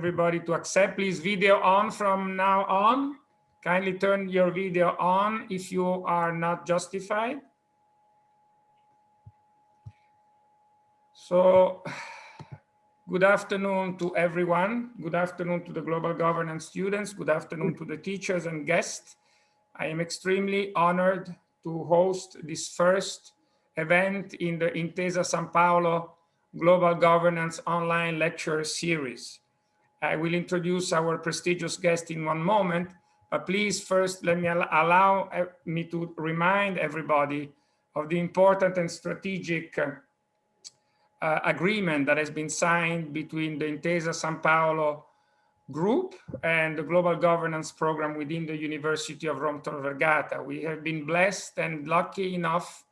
Everybody to accept. Please, video on from now on. Kindly turn your video on if you are not justified. So, good afternoon to everyone. Good afternoon to the global governance students. Good afternoon to the teachers and guests. I am extremely honored to host this first event in the Intesa SanPaolo Global Governance Online Lecture Series. I will introduce our prestigious guest in one moment, but please first let me allow me to remind everybody of the important and strategic agreement that has been signed between the Intesa SanPaolo group and the global governance program within the University of Rome Tor Vergata. We have been blessed and lucky enough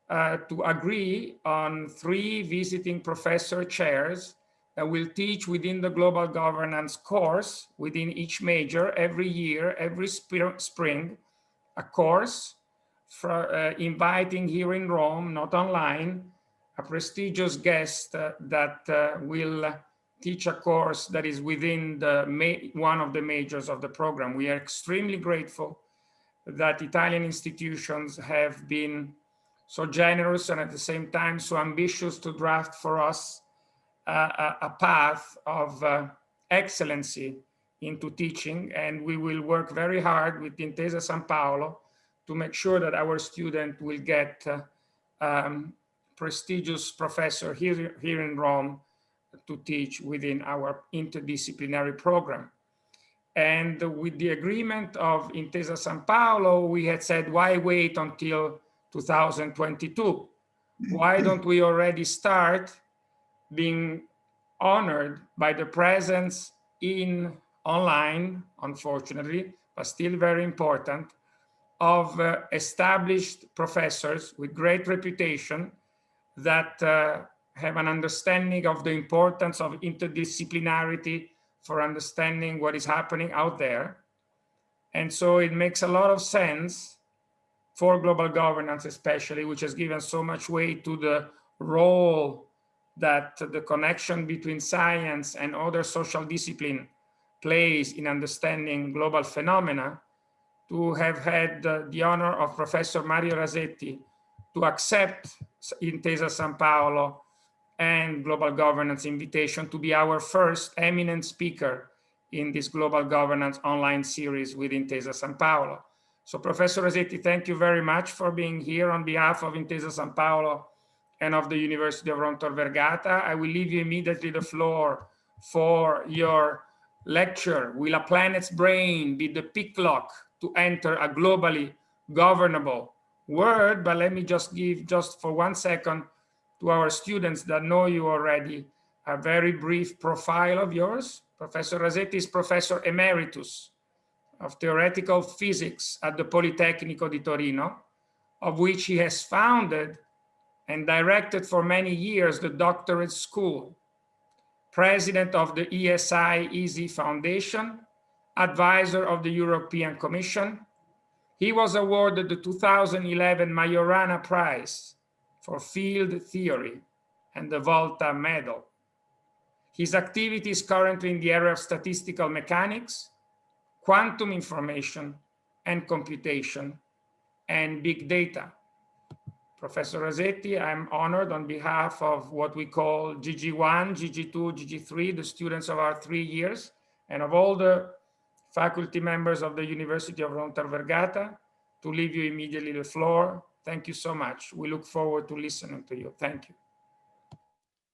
to agree on 3 visiting professor chairs that will teach within the global governance course within each major every year, every spring, a course for inviting here in Rome, not online, a prestigious guest that will teach a course that is within one of the majors of the program. We are extremely grateful that Italian institutions have been so generous and at the same time so ambitious to draft for us a path of excellency into teaching, and we will work very hard with Intesa SanPaolo to make sure that our student will get prestigious professor here in Rome to teach within our interdisciplinary program. And with the agreement of Intesa SanPaolo, we had said, why wait until 2022? Why don't we already start being honored by the presence in online, unfortunately, but still very important, of established professors with great reputation that have an understanding of the importance of interdisciplinarity for understanding what is happening out there. And so it makes a lot of sense for global governance, especially, which has given so much weight to the role that the connection between science and other social discipline plays in understanding global phenomena, to have had the honor of Professor Mario Rasetti to accept Intesa SanPaolo and global governance invitation to be our first eminent speaker in this global governance online series with Intesa SanPaolo. So Professor Rasetti, thank you very much for being here on behalf of Intesa SanPaolo and of the University of Rome Tor Vergata. I will leave you immediately the floor for your lecture. Will a planet's brain be the pick lock to enter a globally governable world? But let me just give, just for 1 second, to our students that know you already, a very brief profile of yours. Professor Rasetti is Professor Emeritus of Theoretical Physics at the Politecnico di Torino, of which he has founded and directed for many years the doctorate school, president of the ESI-EASY Foundation, advisor of the European Commission. He was awarded the 2011 Majorana Prize for Field Theory and the Volta Medal. His activity is currently in the area of statistical mechanics, quantum information and computation, and big data. Professor Rasetti, I'm honored on behalf of what we call GG1, GG2, GG3, the students of our 3 years, and of all the faculty members of the University of Rome Tor Vergata, to leave you immediately the floor. Thank you so much. We look forward to listening to you. Thank you.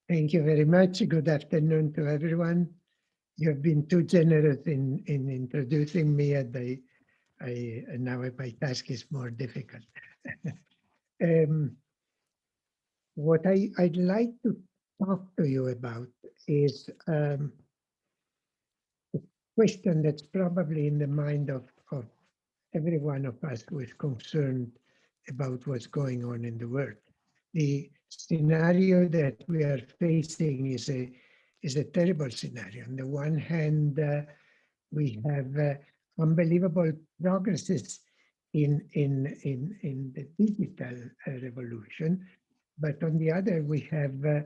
Thank you very much. Good afternoon to everyone. You have been too generous in introducing me, and now my task is more difficult. What I'd like to talk to you about is a question that's probably in the mind of every one of us who is concerned about what's going on in the world. The scenario that we are facing is a terrible scenario. On the one hand, we have unbelievable progresses in the digital revolution, but on the other, we have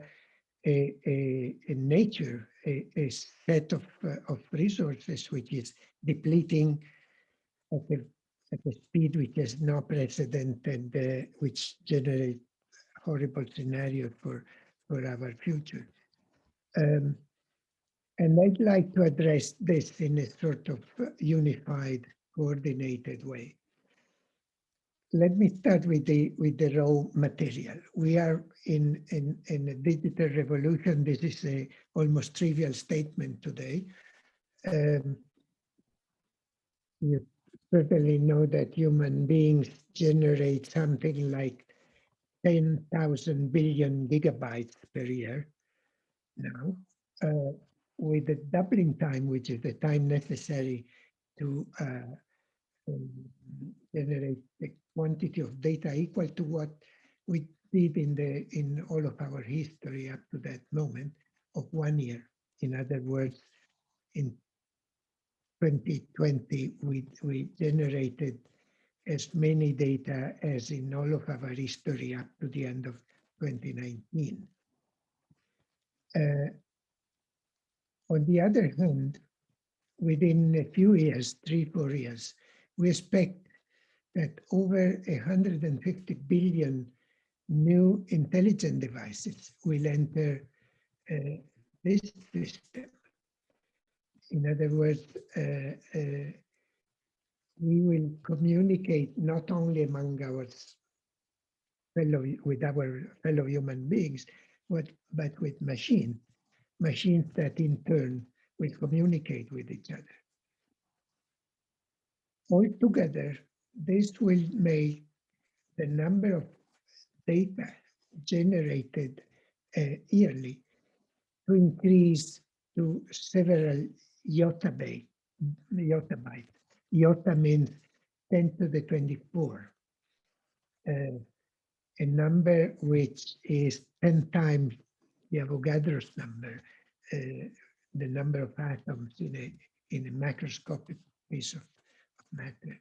a nature, a set of resources which is depleting at a speed which has no precedent and which generates horrible scenarios for our future. And I'd like to address this in a sort of unified, coordinated way. Let me start with the raw material. We are in a digital revolution. This is a almost trivial statement today. You certainly know that human beings generate something like 10,000 billion gigabytes per year now, with the doubling time, which is the time necessary to generate the quantity of data equal to what we did in all of our history up to that moment of 1 year. In other words, in 2020, we generated as many data as in all of our history up to the end of 2019. On the other hand, within a few years, 3-4 years, we expect that over 150 billion new intelligent devices will enter this system. In other words, we will communicate not only among with our fellow human beings, but with machines that in turn will communicate with each other. Altogether, this will make the number of data generated yearly to increase to several yottabytes. Yotta means 10 to the 24, a number which is 10 times the Avogadro's number, the number of atoms in a macroscopic piece of matter.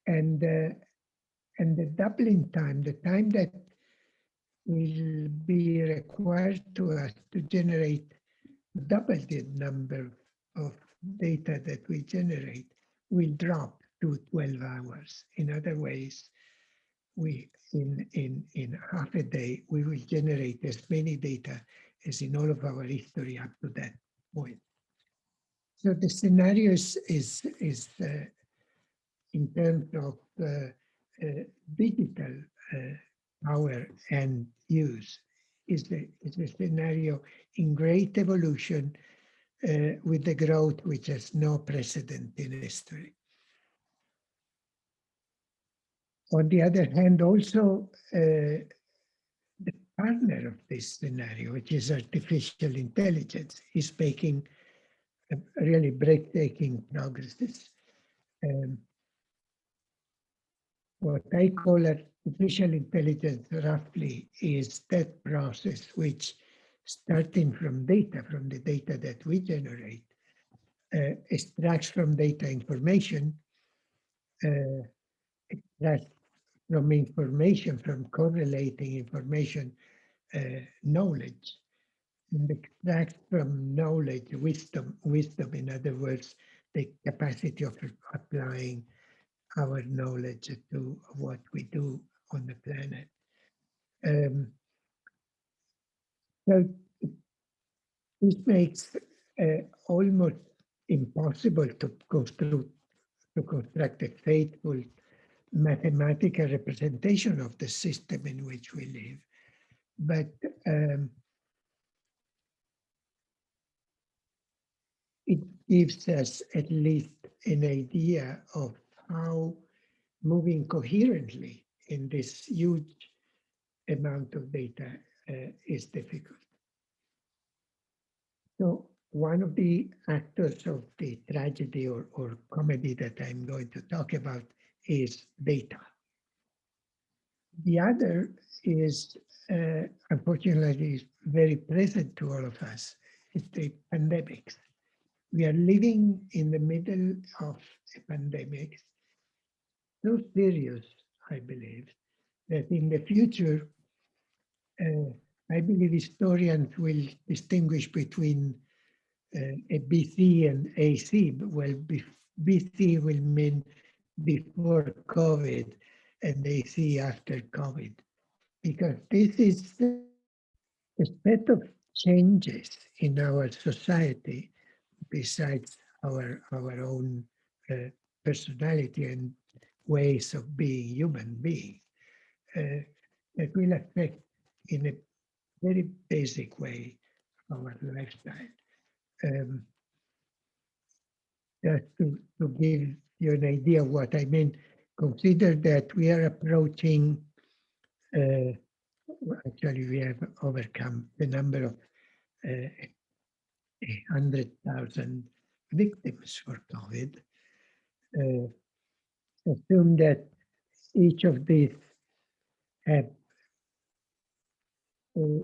And the doubling time, the time that will be required to us to generate double the number of data that we generate, will drop to 12 hours. In other ways, in half a day, we will generate as many data as in all of our history up to that point. So the scenario is in terms of digital power and use, is a scenario in great evolution with the growth which has no precedent in history. On the other hand, also, the partner of this scenario, which is artificial intelligence, is making really breathtaking progresses. What I call artificial intelligence roughly is that process which, starting from the data that we generate, extracts from data information, extracts from correlating information, knowledge, and extracts from knowledge, wisdom, in other words, the capacity of applying our knowledge to what we do on the planet. So this makes almost impossible to construct a faithful mathematical representation of the system in which we live. But it gives us at least an idea of how moving coherently in this huge amount of data is difficult. So one of the actors of the tragedy or comedy that I'm going to talk about is data. The other is, unfortunately, very present to all of us, is the pandemics. We are living in the middle of a pandemic, so serious, I believe, that in the future, I believe historians will distinguish between a BC and AC. Well, BC will mean before COVID and AC after COVID, because this is a set of changes in our society, besides our own personality and ways of being human beings, that will affect in a very basic way our lifestyle. Um, just to give you an idea of what I mean, consider that we are approaching, actually we have overcome the number of 100,000 victims for COVID. Assume that each of these have a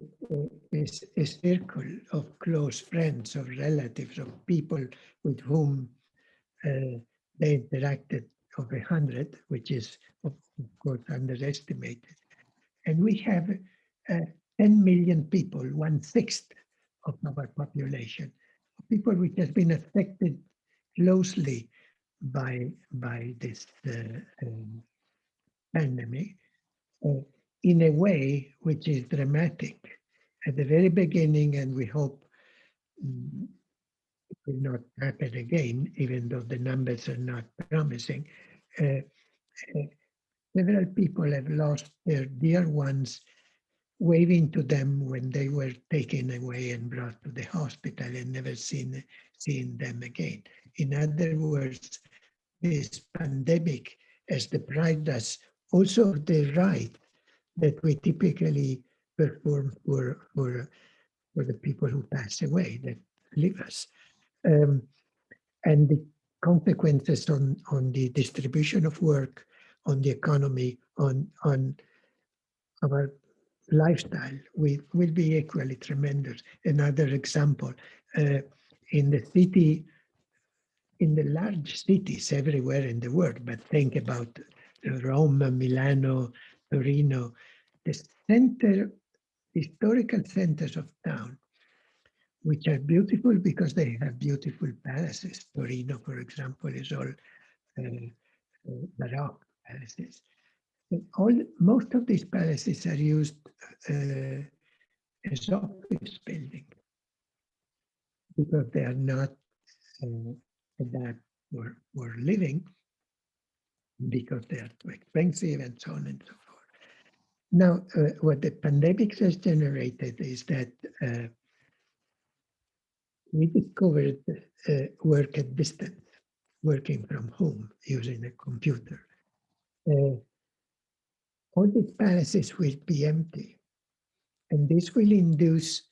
circle of close friends, of relatives, of people with whom they interacted of 100, which is of course underestimated. And we have 10 million people, 1/6 of our population, people which has been affected closely by this pandemic in a way which is dramatic at the very beginning, and we hope it will not happen again, even though the numbers are not promising. Several people have lost their dear ones waving to them when they were taken away and brought to the hospital and never seen them again. In other words, this pandemic has deprived us also of the right that we typically perform for the people who pass away, that leave us. And the consequences on the distribution of work, on the economy, on our lifestyle will be equally tremendous. Another example, in the city, in the large cities everywhere in the world, but think about Rome, Milano, Torino, the historical centers of town, which are beautiful because they have beautiful palaces. Torino, for example, is all Baroque palaces. Most of these palaces are used as office buildings because they are not adapt for living, because they are too expensive and so on and so forth. Now, what the pandemic has generated is that we discovered work at distance, working from home using a computer. All these palaces will be empty, and this will induce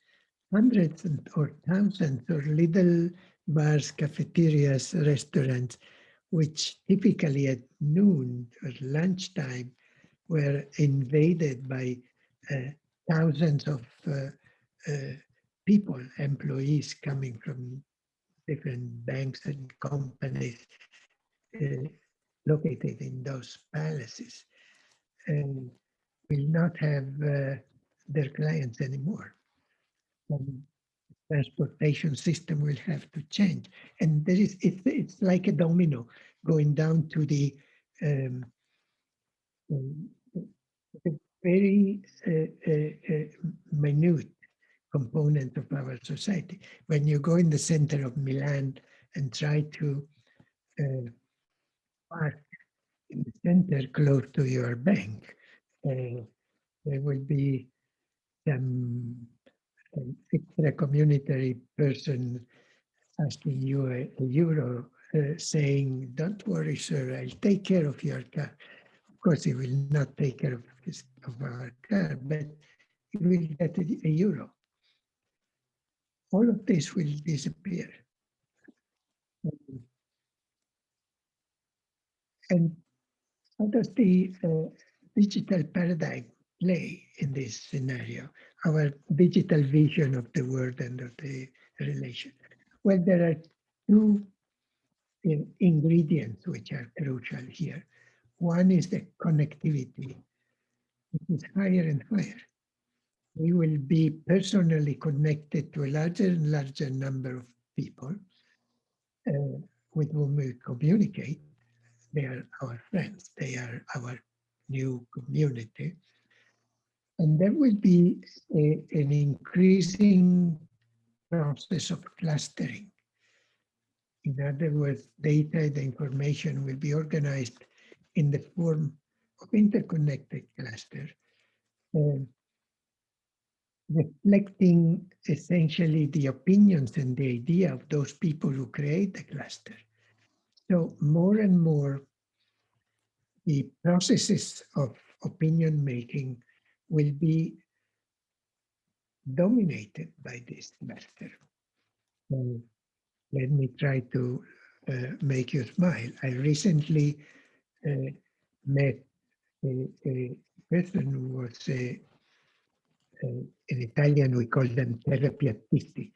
hundreds or thousands of little bars, cafeterias, restaurants, which typically at noon or lunchtime were invaded by thousands of people, employees coming from different banks and companies located in those palaces, and will not have their clients anymore. Transportation system will have to change, and it's like a domino going down to the very minute component of our society. When you go in the center of Milan and try to park in the center close to your bank, there will be some extra community person asking you a euro, saying, "Don't worry, sir, I'll take care of your car." Of course, he will not take care of our car, but he will get a euro. All of this will disappear. And how does the digital paradigm play in this scenario, our digital vision of the world and of the relation? Well, there are two ingredients which are crucial here. One is the connectivity. It is higher and higher. We will be personally connected to a larger and larger number of people with whom we communicate. They are our friends. They are our new community. And there will be an increasing process of clustering. In other words, data, the information will be organized in the form of interconnected clusters, reflecting essentially the opinions and the idea of those people who create the cluster. So more and more, the processes of opinion making will be dominated by this cluster. Let me try to make you smile. I recently met a person who was in Italian, we call them terapiatisti,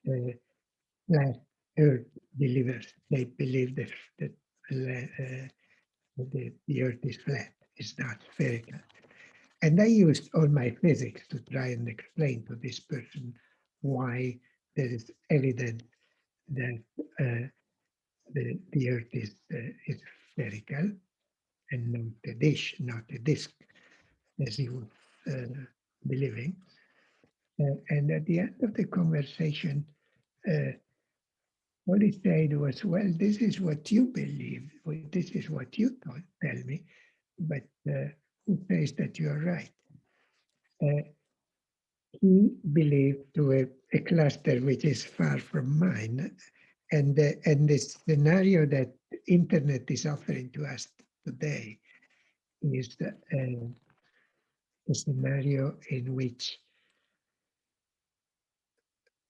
flat earth believers. They believe that the earth is flat, it's not spherical. And I used all my physics to try and explain to this person why there is evidence that the earth is spherical and not a dish, not a disk, as he was believing. And at the end of the conversation, what he said was, well, this is what you believe, this is what you tell me, but who says that you are right? He believed to a cluster which is far from mine, and the scenario that internet is offering to us today is a scenario in which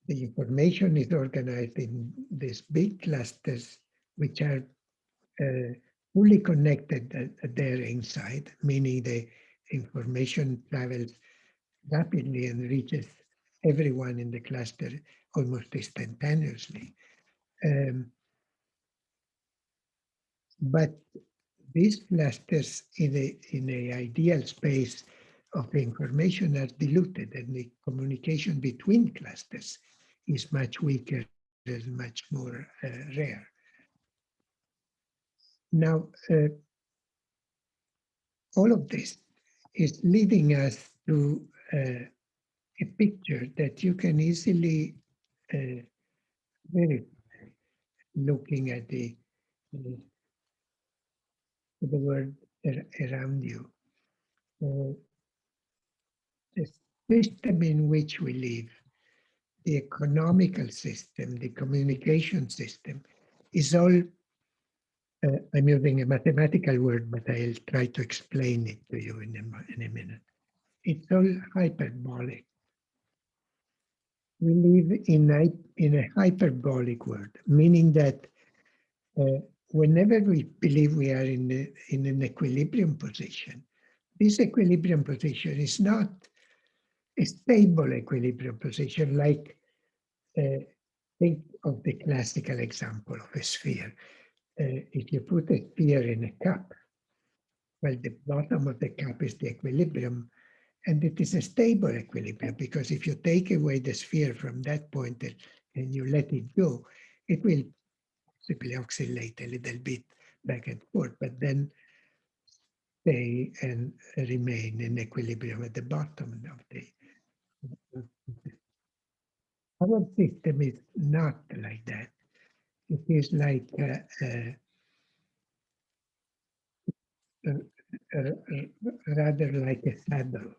the information is organized in these big clusters, which are fully connected there inside, meaning the information travels rapidly and reaches everyone in the cluster almost instantaneously. But these clusters in a ideal space of information are diluted, and the communication between clusters is much weaker, is much more rare. Now, all of this is leading us to a picture that you can easily verify looking at the world around you. The system in which we live, the economical system, the communication system, is all, I'm using a mathematical word, but I'll try to explain it to you in a minute. It's all hyperbolic. We live in a hyperbolic world, meaning that whenever we believe we are in an equilibrium position, this equilibrium position is not a stable equilibrium position, like think of the classical example of a sphere. If you put a sphere in a cup, well, the bottom of the cup is the equilibrium, and it is a stable equilibrium, because if you take away the sphere from that point and you let it go, it will simply oscillate a little bit back and forth, but then stay and remain in equilibrium at the bottom of the. Our system is not like that. It is like rather like a saddle.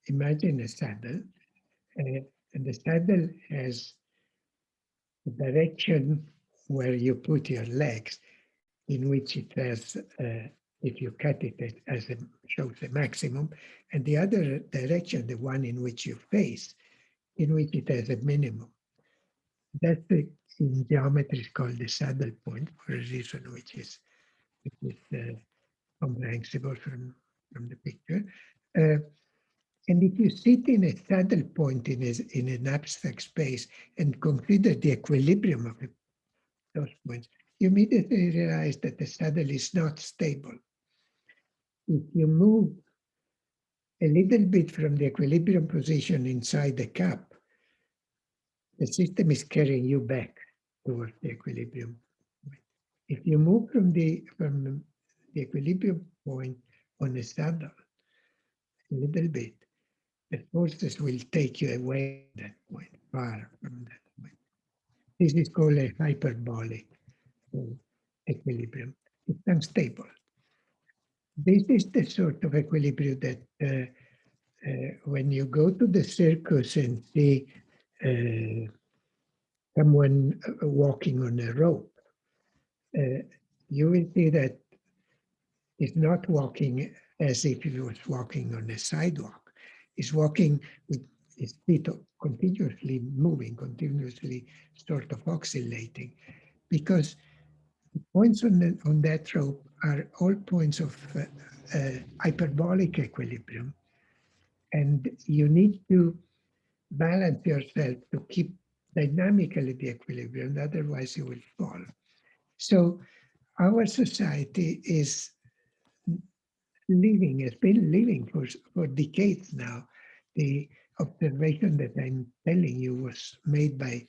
Imagine a saddle, and the saddle has a direction where you put your legs, in which it has, if you cut it as shows the maximum, and the other direction, the one in which you face, in which it has a minimum. That's in geometry is called the saddle point, for a reason which is comprehensible from the picture. And if you sit in a saddle point in an abstract space and consider the equilibrium of those points, you immediately realize that the saddle is not stable. If you move a little bit from the equilibrium position inside the cup, the system is carrying you back towards the equilibrium point. If you move from the equilibrium point on a saddle a little bit, the forces will take you away from that point, far from that point. This is called a hyperbolic equilibrium. It's unstable. This is the sort of equilibrium that when you go to the circus and see someone walking on a rope, you will see that it's not walking as if he was walking on a sidewalk. He's walking with his feet continuously moving, continuously sort of oscillating, because the points on that rope are all points of hyperbolic equilibrium. And you need to balance yourself to keep dynamically the equilibrium, otherwise you will fall. So our society is living, has been living for decades now. The observation that I'm telling you was made by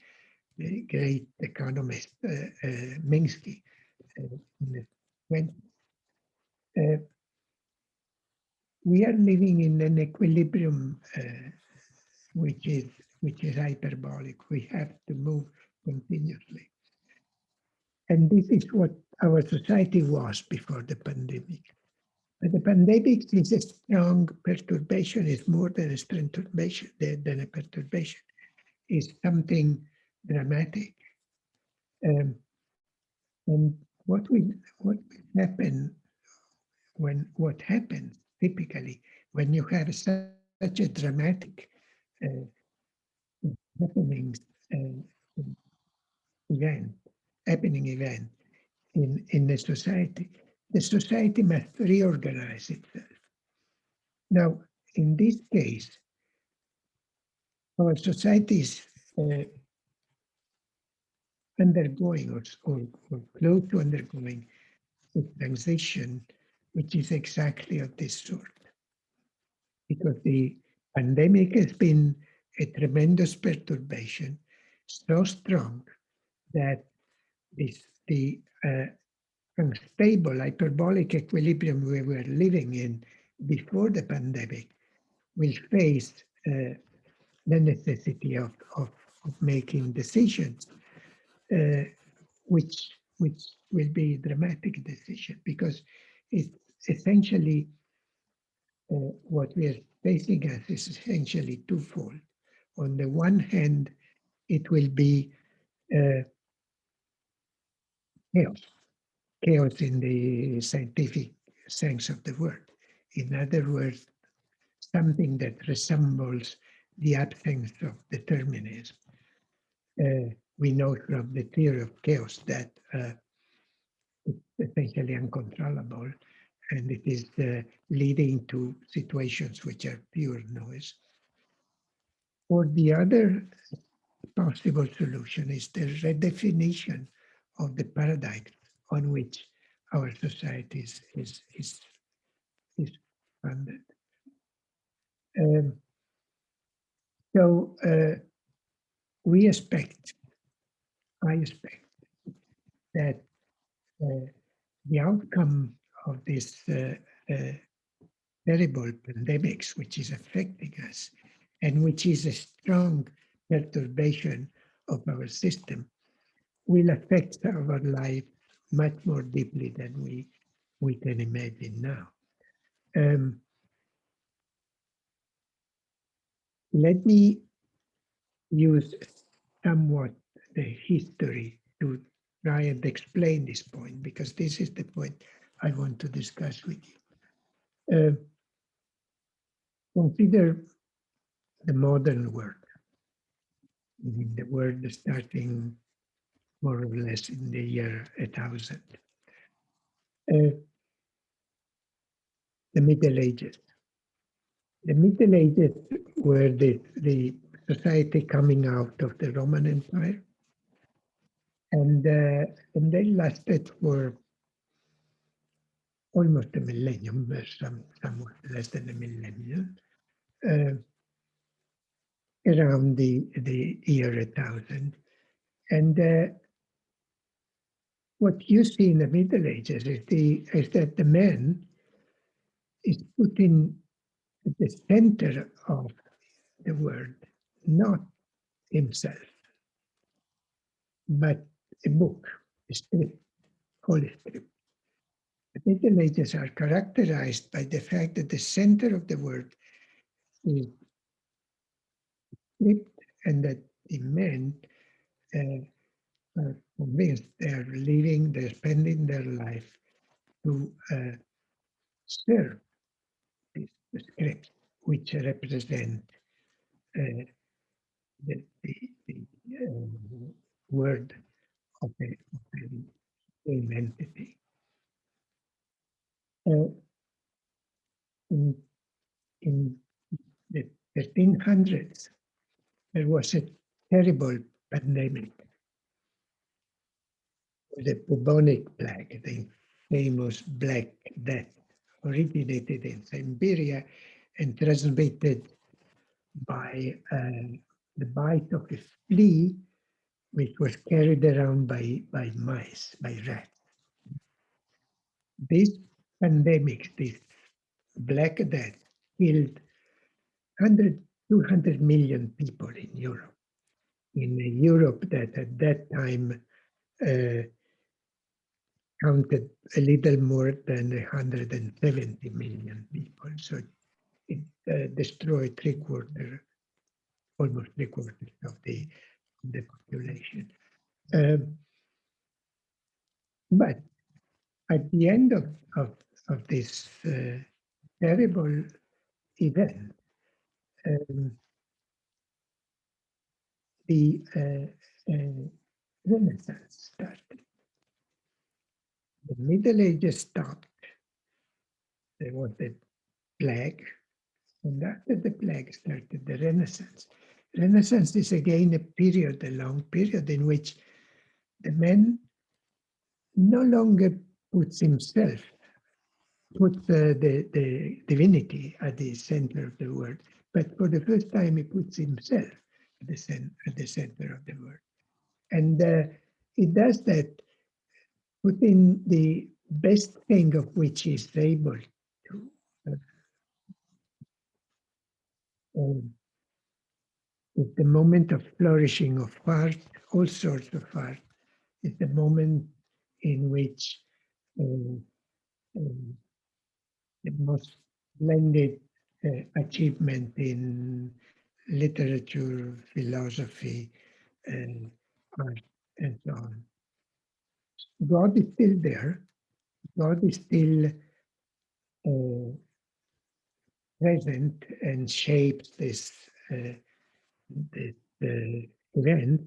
the great economist Minsky in the 20s. We are living in an equilibrium which is hyperbolic. We have to move continuously. And this is what our society was before the pandemic. But the pandemic is a strong perturbation. It's more than a perturbation. Than a perturbation. It's something dramatic. And what happens typically when you have such a dramatic happening event in the society must reorganize itself. Now, in this case, our society is undergoing or close to undergoing a transition, which is exactly of this sort. Because the pandemic has been a tremendous perturbation, so strong that the unstable hyperbolic equilibrium we were living in before the pandemic will face the necessity of making decisions, which will be dramatic decision, because it's essentially what we are facing as is essentially twofold. On the one hand, it will be chaos in the scientific sense of the word. In other words, something that resembles the absence of determinism. We know from the theory of chaos that it's essentially uncontrollable, and it is leading to situations which are pure noise. Or the other possible solution is the redefinition of the paradigm on which our society is funded. So I expect that the outcome of this terrible pandemics, which is affecting us, and which is a strong perturbation of our system, will affect our life much more deeply than we can imagine now. Let me use somewhat the history to try and explain this point, because this is the point I want to discuss with you. Consider the modern world, the world starting more or less in the year 1000. The Middle Ages. The Middle Ages were the society coming out of the Roman Empire, and they lasted for almost a millennium, somewhat less than a millennium. around the year 1000. And what you see in the Middle Ages is that the man is put in the center of the world, not himself, but a book, a script, holy script. The Middle Ages are characterized by the fact that the center of the world is script, and that the men are convinced they're spending their life to serve this script, which represent the word of the same entity. In the 1300s, there was a terrible pandemic, the Bubonic Plague, the famous Black Death, originated in Siberia and transmitted by the bite of a flea, which was carried around by mice, by rats. This pandemic, this Black Death, killed 200 million people in Europe. In Europe, that at that time counted a little more than 170 million people. So it destroyed almost three quarters of the population. But at the end of this terrible event, the Renaissance started. The Middle Ages stopped. There was the plague, and after the plague started the Renaissance. Renaissance is again a long period in which the man no longer puts the divinity at the center of the world, but for the first time he puts himself at the center of the world. And it does that putting the best thing of which he's able to it's the moment of flourishing of art, all sorts of art. It's the moment in which the most splendid achievement in literature, philosophy, and art, and so on. God is still there. God is still present and shapes this event.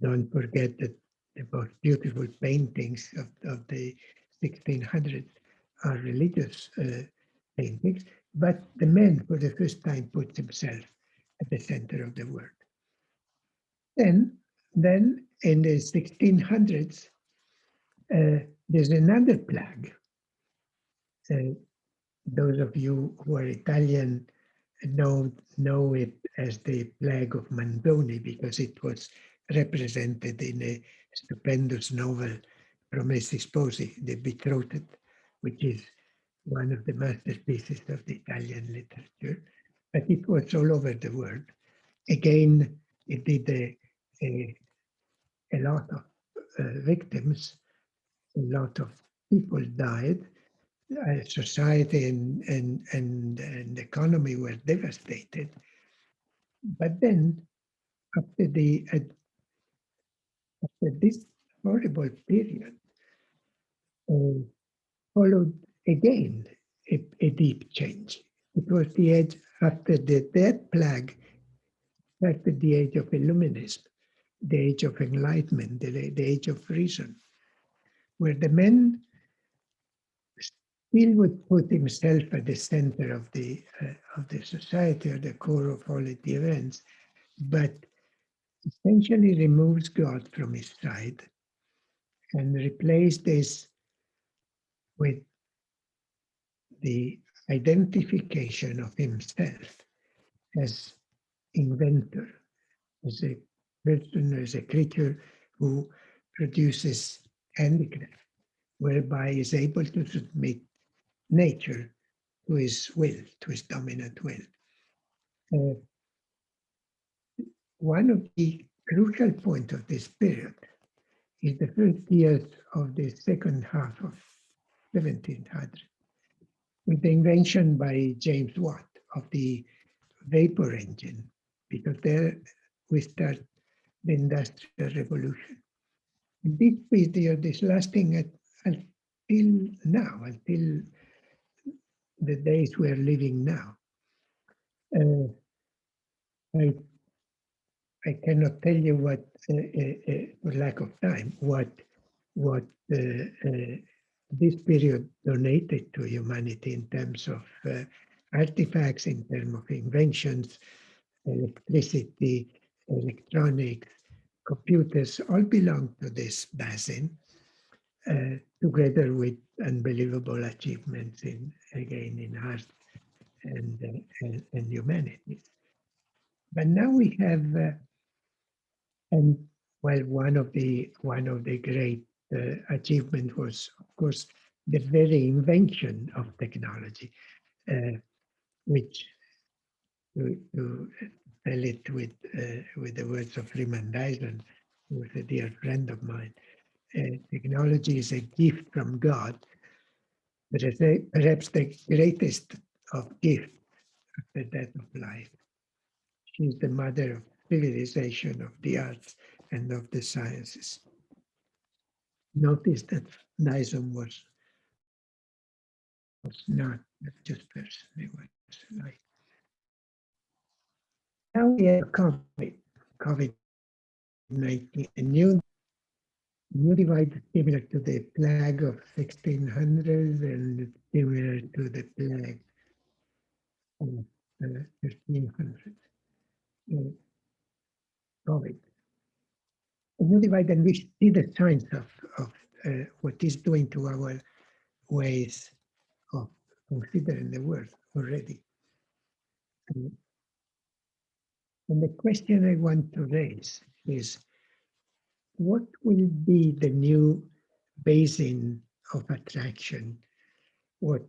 Don't forget that the most beautiful paintings of the 1600s are religious paintings, but the man for the first time puts himself at the center of the world. Then in the 1600s, there's another plague. Those of you who are Italian know it as the Plague of Mandoni, because it was represented in a stupendous novel, Promessi Sposi, The Betrothed, which is one of the masterpieces of the Italian literature, but it was all over the world. Again, it did a lot of victims, a lot of people died. Society and economy were devastated. But then, after this horrible period, followed again a deep change. It was the age after that plague, started the age of Illuminism, the age of enlightenment, the age of reason, where the man still would put himself at the center of the society, or the core of all the events, but essentially removes God from his side and replaces this with the identification of himself as inventor, as a person, as a creature who produces handicraft, whereby he is able to submit nature to his will, to his dominant will. One of the crucial points of this period is the first years of the second half of 1700, with the invention by James Watt of the vapor engine, because there we start the Industrial Revolution. And this period is lasting until now, until the days we are living now. I cannot tell you what, for lack of time, what this period donated to humanity in terms of artifacts, in terms of inventions, electricity, electronics, computers, all belong to this basin, together with unbelievable achievements in art and humanities. But now we have, and well, one of the great achievements was, of course, the very invention of technology, which, to tell it with the words of Freeman Dyson, who was a dear friend of mine, technology is a gift from God, but perhaps the greatest of gifts after death of life. She is the mother of civilization, of the arts, and of the sciences. Notice that Dyson was not a just person, he was like. Now we have COVID-19, a new divide similar to the plague of 1600 and similar to the plague of 1300. COVID. A new divide, and we see the signs of what is doing to our ways of considering the world already. And the question I want to raise is, what will be the new basin of attraction? What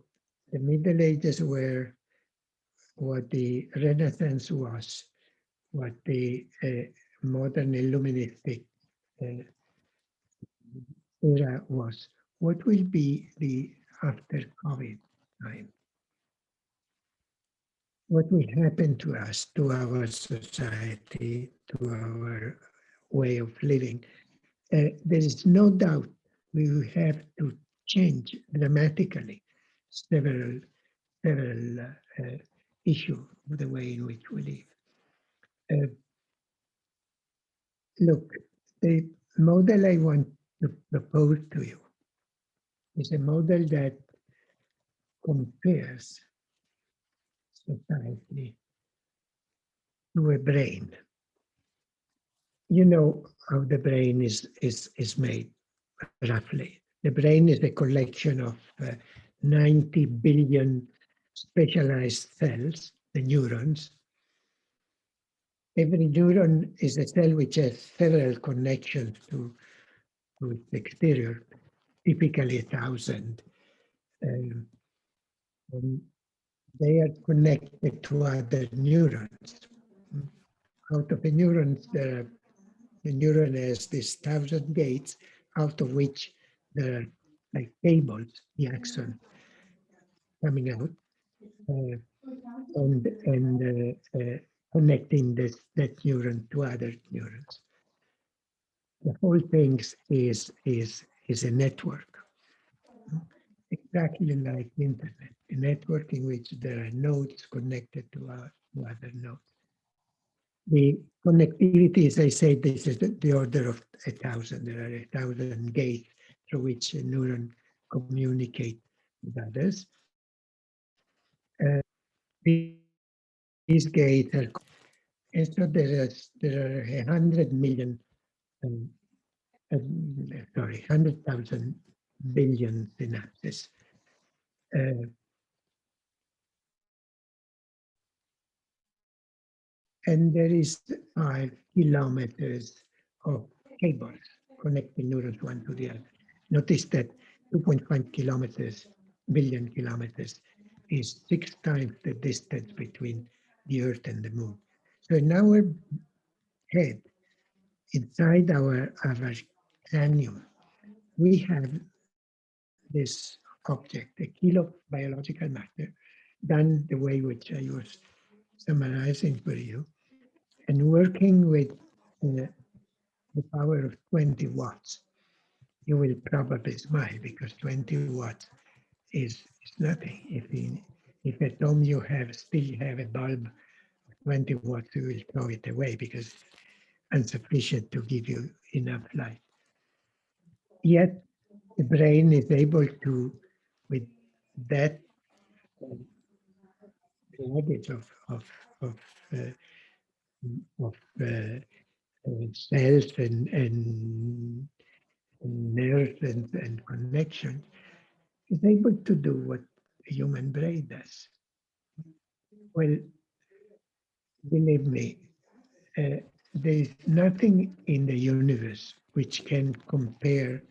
the Middle Ages were, what the Renaissance was, what the modern Illuministic era was. What will be the after COVID time? What will happen to us, to our society, to our way of living? There is no doubt we will have to change dramatically several issues of the way in which we live. Look, the model I want to propose to you is a model that compares society to a brain. You know how the brain is made, roughly. The brain is a collection of 90 billion specialized cells, the neurons. Every neuron is a cell which has several connections to its exterior, typically 1,000. And they are connected to other neurons. Out of the neurons, the neuron has these 1,000 gates, out of which there are like cables, the axon, coming out and connecting that neuron to other neurons. The whole thing is a network, exactly like the internet, a network in which there are nodes connected to other nodes. The connectivity, as I said, this is the order of 1,000. There are 1,000 gates through which a neuron communicate with others. These gates are, and so there are 100 million, 100,000 billion synapses. And there is 5 kilometers of cables connecting neurons one to the other. Notice that 2.5 kilometers, billion kilometers, is 6 times the distance between the Earth and the Moon. So in our head, inside our cranium, we have this object, a kilo of biological matter, done the way which I was summarizing for you, and working with the power of 20 watts. You will probably smile because 20 watts is nothing. If at home you still have a bulb of 20 watts, you will throw it away because it's insufficient to give you enough light. Yet the brain is able to, with that luggage of uh, of cells and nerves and connections, is able to do what a human brain does. Well, believe me, there is nothing in the universe which can compare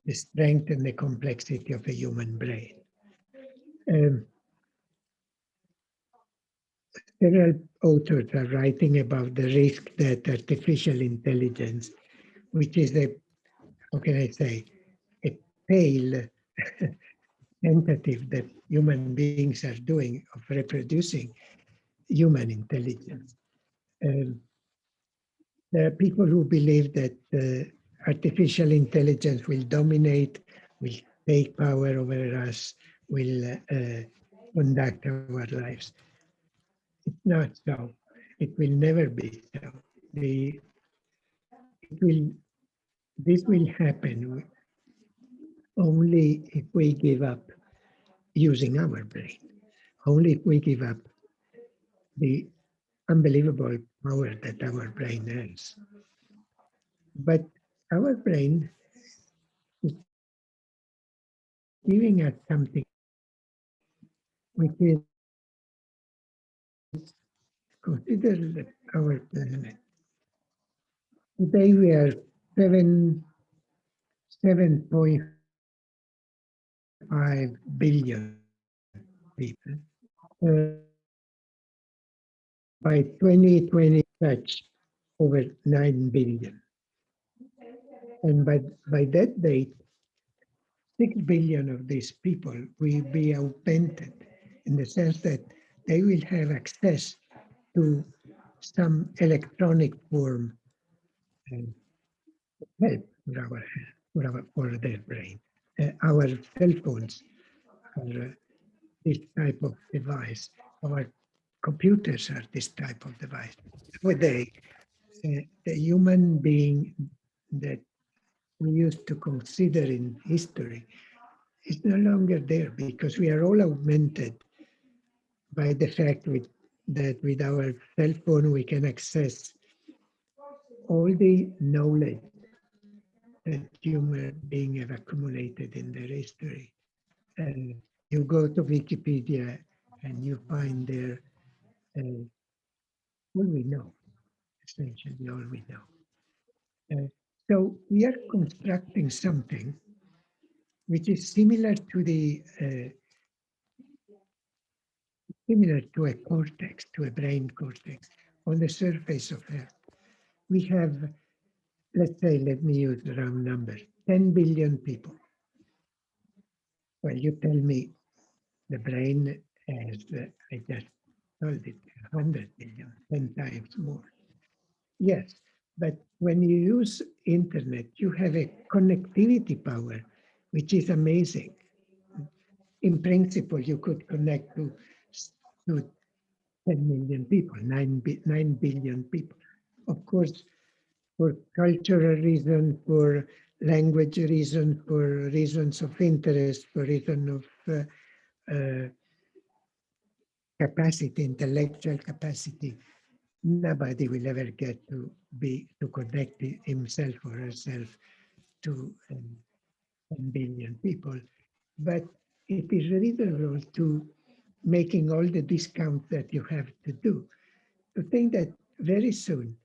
the strength and the complexity of a human brain. Several authors are writing about the risk that artificial intelligence, which is how can I say, a pale tentative that human beings are doing of reproducing human intelligence. There are people who believe that artificial intelligence will dominate, will take power over us, will conduct our lives. It's not so. It will never be so. This will happen only if we give up using our brain, only if we give up the unbelievable power that our brain has. But our brain is giving us something which is considered our planet. Today we are 7.5 billion people. By 2020, touch over 9 billion. And by that date, 6 billion of these people will be augmented in the sense that they will have access to some electronic form and help for their brain. Our cell phones are this type of device. Our computers are this type of device. With the human being that we used to consider in history is no longer there because we are all augmented by the fact that with our cell phone we can access all the knowledge that human beings have accumulated in their history. And you go to Wikipedia and you find there all we know, essentially all we know. So we are constructing something which is similar to a cortex, to a brain cortex on the surface of Earth. We have, let's say, let me use the round numbers, 10 billion people. Well, you tell me the brain has, I just told it, 100 billion, 10 times more. Yes, but when you use internet, you have a connectivity power, which is amazing. In principle, you could connect to 10 million people, 9 billion people. Of course, for cultural reasons, for language reasons, for reasons of interest, for reason of capacity, intellectual capacity, nobody will ever get to connect himself or herself to 10 billion people. But it is reasonable to making all the discounts that you have to do to think that very soon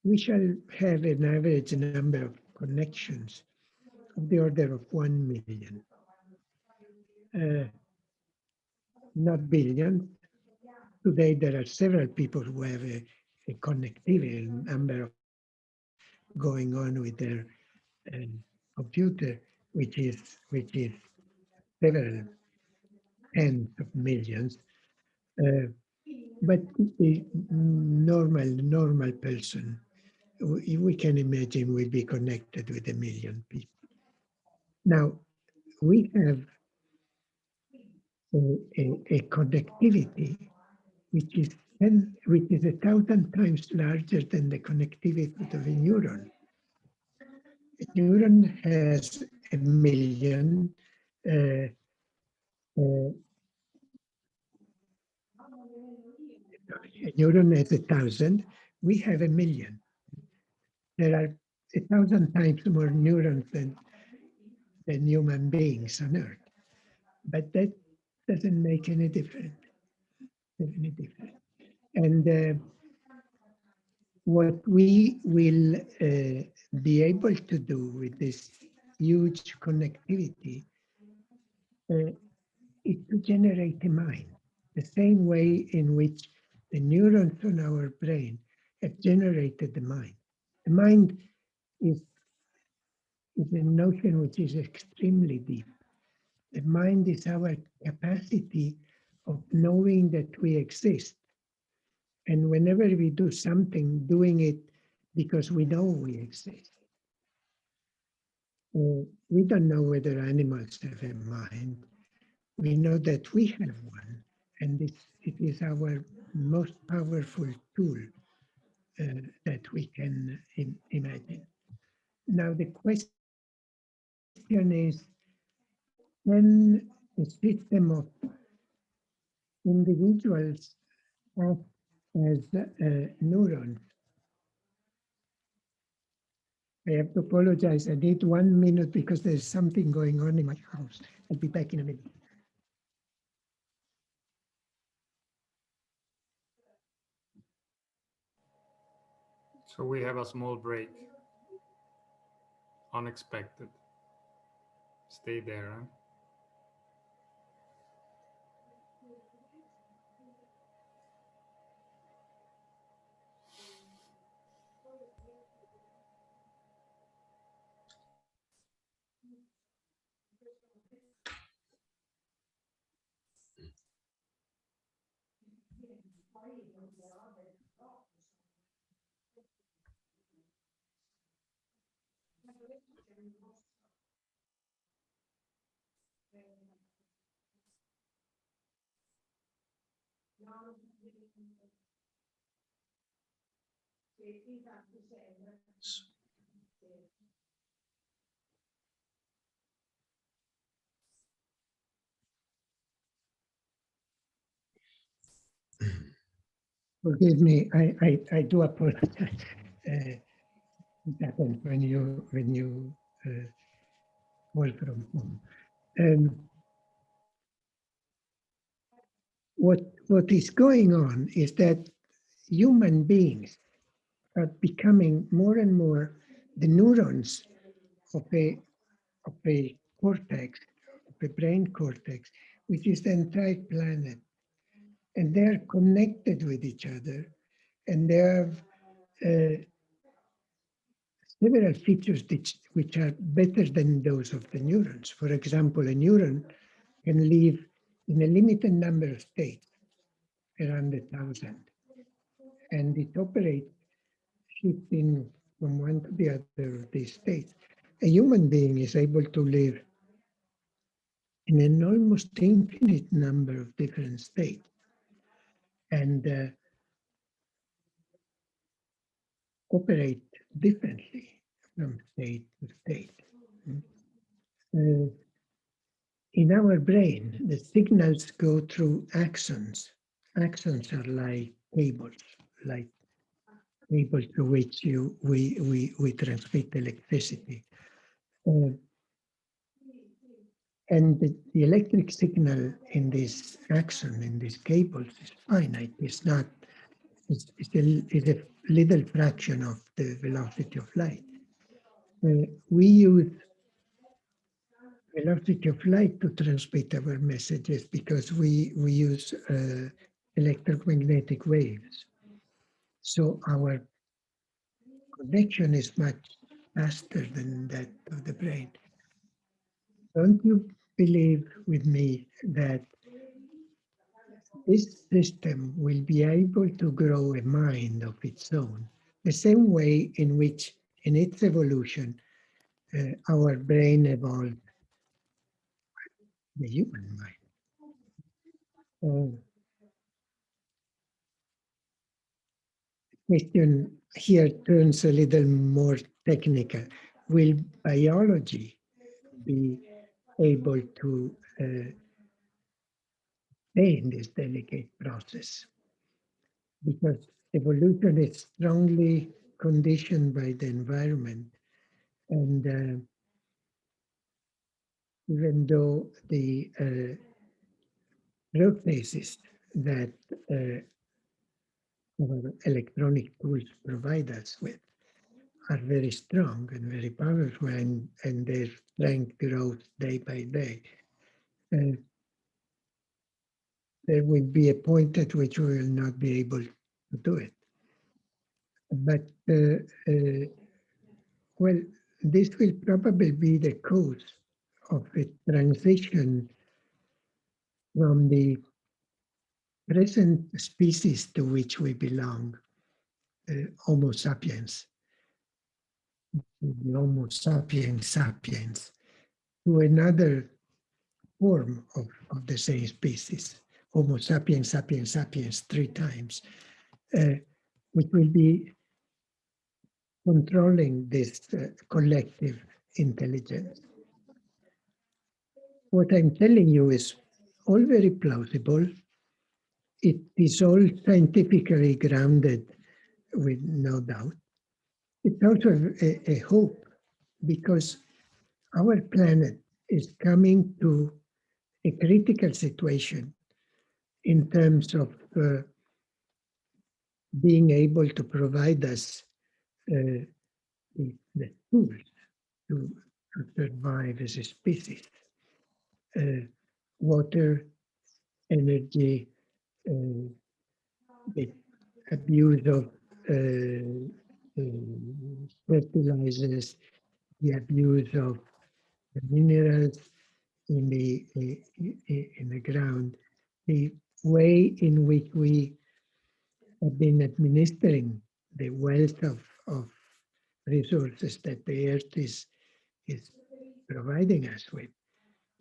we shall have an average number of connections of the order of 1 million. Not billions. Today there are several people who have a connectivity number of going on with their computer, which is several tens of millions. But the normal person, we can imagine, will be connected with 1 million people. Now, we have a connectivity which is 1,000 times larger than the connectivity of a neuron. A neuron has 1 million. A neuron has 1,000. We have 1 million. There are 1,000 times more neurons than human beings on Earth. But that doesn't make any difference. And what we will be able to do with this huge connectivity is to generate a mind, the same way in which the neurons on our brain have generated the mind. The mind is a notion which is extremely deep. The mind is our capacity of knowing that we exist. And whenever we do something, doing it because we know we exist. We don't know whether animals have a mind. We know that we have one, and it is our most powerful tool that we can imagine. Now the question is, can a system of individuals act as neurons? I have to apologize. I need 1 minute because there's something going on in my house. I'll be back in a minute. So we have a small break. Unexpected. Stay there, huh? Forgive me, I do apologize. It happens when you work from home. What is going on is that human beings are becoming more and more the neurons of a cortex, of a brain cortex, which is the entire planet. And they're connected with each other, and they have several features which are better than those of the neurons. For example, a neuron can live in a limited number of states, around 1,000, and it operates shifting from one to the other of these states. A human being is able to live in an almost infinite number of different states, and operate differently from state to state. In our brain, the signals go through axons. Axons are like cables through which we transmit electricity. And the electric signal in this axon, in these cables, is finite. It's not is a little fraction of the velocity of light. We use velocity of light to transmit our messages because we use electromagnetic waves. So our connection is much faster than that of the brain. Don't you believe with me that this system will be able to grow a mind of its own, the same way in which, in its evolution, our brain evolved the human mind? Question here turns a little more technical. Will biology be able to stay in this delicate process? Because evolution is strongly conditioned by the environment. And even though the processes that our electronic tools provide us with are very strong and very powerful, and their strength grows day by day. There will be a point at which we will not be able to do it. But, well, this will probably be the cause of a transition from the present species to which we belong, Homo sapiens, the Homo sapiens sapiens, to another form of the same species, Homo sapiens sapiens sapiens 3 times, which will be controlling this collective intelligence. What I'm telling you is all very plausible. It is all scientifically grounded, with no doubt. It's also a hope, because our planet is coming to a critical situation in terms of being able to provide us the tools to survive as a species. Water, energy, the abuse of fertilizers, the abuse of the minerals in the ground, the way in which we have been administering the wealth of resources that the earth is providing us with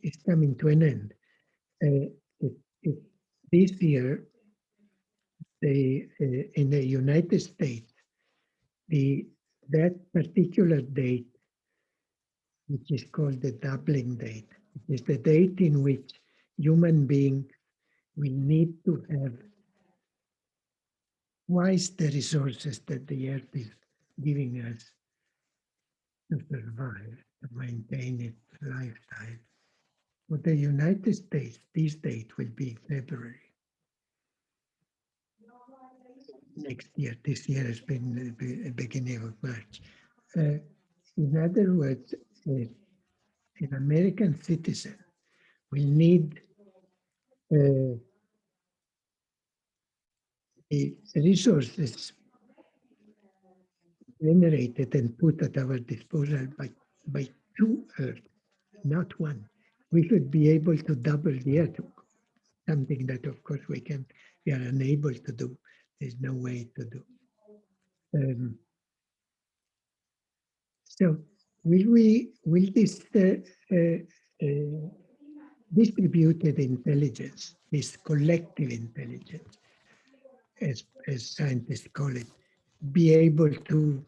is coming to an end. This year, in the United States, that particular date, which is called the doubling date, is the date in which human beings will need to have twice the resources that the earth is giving us to survive, to maintain its lifestyle. For the United States, this date will be February. Next year, this year has been the beginning of March. In other words, an American citizen will need the resources generated and put at our disposal by 2 Earths, not 1. We should be able to double the Earth, something that, of course, we are unable to do. There's no way to do. So, will this distributed intelligence, this collective intelligence, as scientists call it, be able to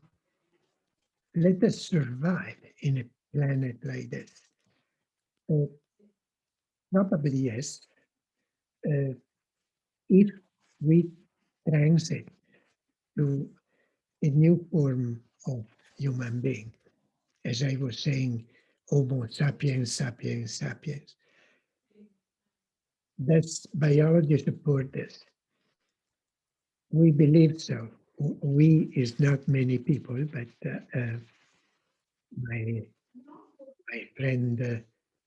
let us survive in a planet like this? Probably yes. If we transit to a new form of human being, as I was saying, Homo sapiens sapiens sapiens, that's biology support this. We believe so. We is not many people, but my friend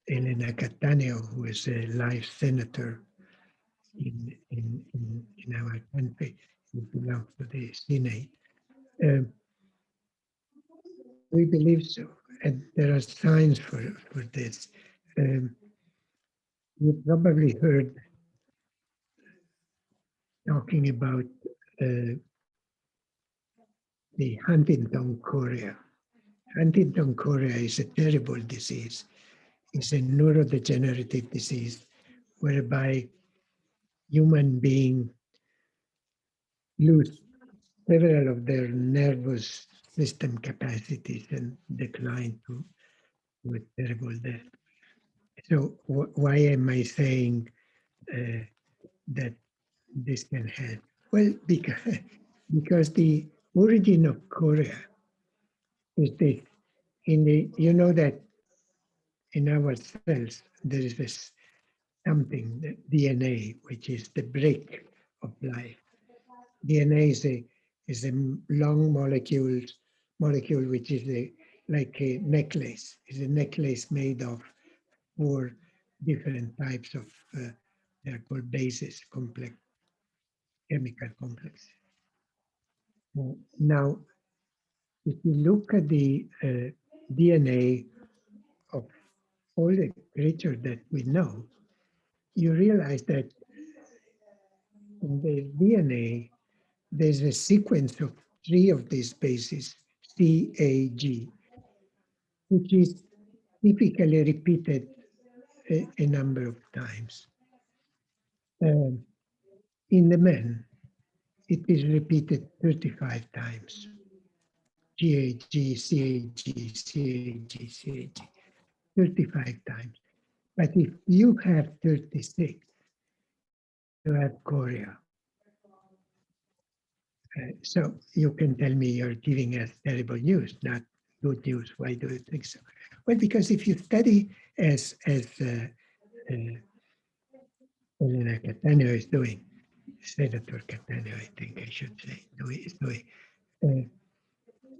Elena Cattaneo, who is a life senator in our country, who belongs to the Senate. We believe so, and there are signs for this. You probably heard talking about the Huntington chorea. Huntington chorea is a terrible disease. It's a neurodegenerative disease whereby human beings lose several of their nervous system capacities and decline to a terrible death. So why am I saying that this can help? Well, because the origin of chorea is this. You know that in our cells there is this something, the DNA, which is the brick of life. DNA is a long molecule which is like a necklace. It's a necklace made of 4 different types of they're called bases, complex chemical complex. Now, if you look at the DNA of all the creatures that we know, you realize that in the DNA, there's a sequence of 3 of these bases, CAG, which is typically repeated a number of times. In the men, it is repeated 35 times. GAG, CAG, CAG, CAG, 35 times. But if you have 36, you have chorea. So you can tell me you're giving us terrible news, not good news. Why do you think so? Well, because if you study as Elena Cattaneo is doing, Senator Cattaneo, I think I should say, is doing,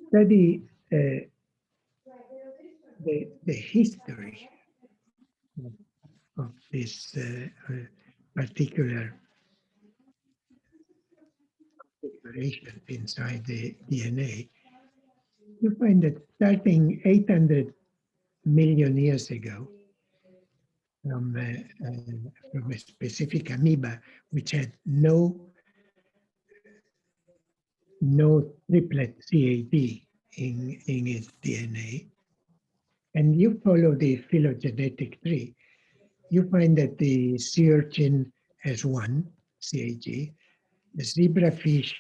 study the history of this particular configuration inside the DNA, you find that starting 800 million years ago, from a specific amoeba which had no triplet CAD in its DNA, and you follow the phylogenetic tree, you find that the sea urchin has 1 CAG, the zebrafish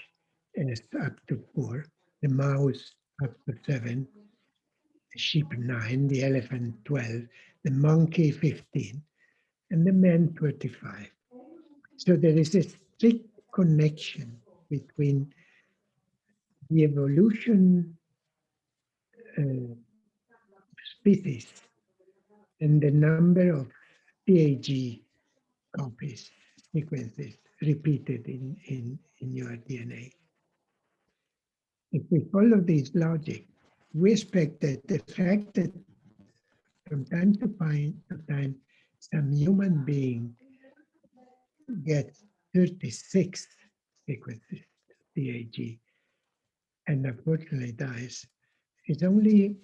has up to 4, the mouse up to 7, the sheep 9, the elephant 12, the monkey 15, and the man 25. So there is a strict connection between the evolution species and the number of CAG copies, sequences repeated in your DNA. If we follow this logic, we expect that the fact that from time to time some human being gets 36 sequences CAG and unfortunately dies, it's only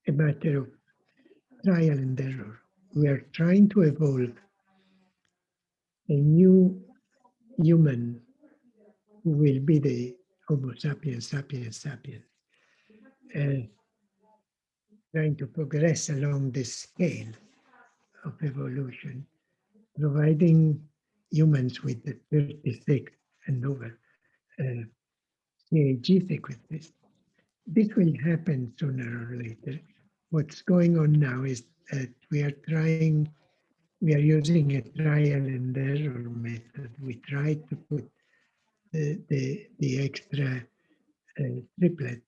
a matter of trial and error. We are trying to evolve a new human who will be the Homo sapiens sapiens sapiens, trying to progress along this scale of evolution, providing humans with the 36 and over CAG sequences. This will happen sooner or later. What's going on now is that we are using a trial and error method. We try to put the extra triplet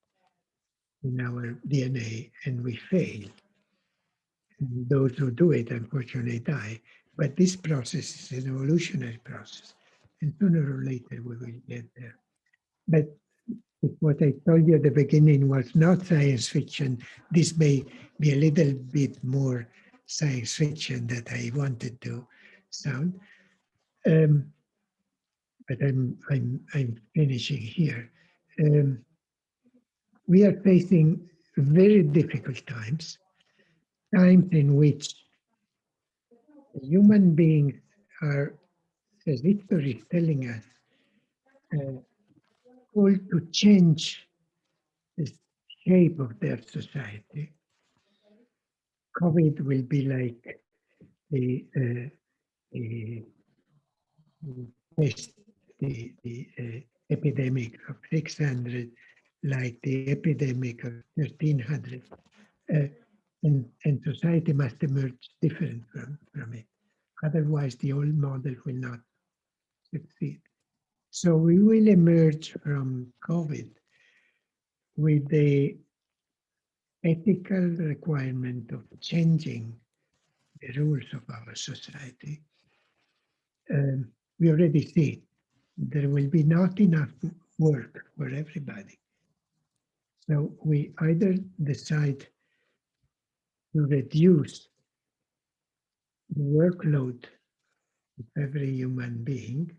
in our DNA and we fail. And those who do it unfortunately die. But this process is an evolutionary process. And sooner or later we will get there. But if what I told you at the beginning was not science fiction, this may be a little bit more science fiction that I wanted to sound. But I'm finishing here. We are facing very difficult times in which human beings are, as history is telling us, called to change the shape of their society. COVID will be like the pest, the epidemic of 600, like the epidemic of 1300. And society must emerge different from it. Otherwise, the old model will not succeed. So we will emerge from COVID with the ethical requirement of changing the rules of our society. We already see there will be not enough work for everybody. So we either decide to reduce the workload of every human being,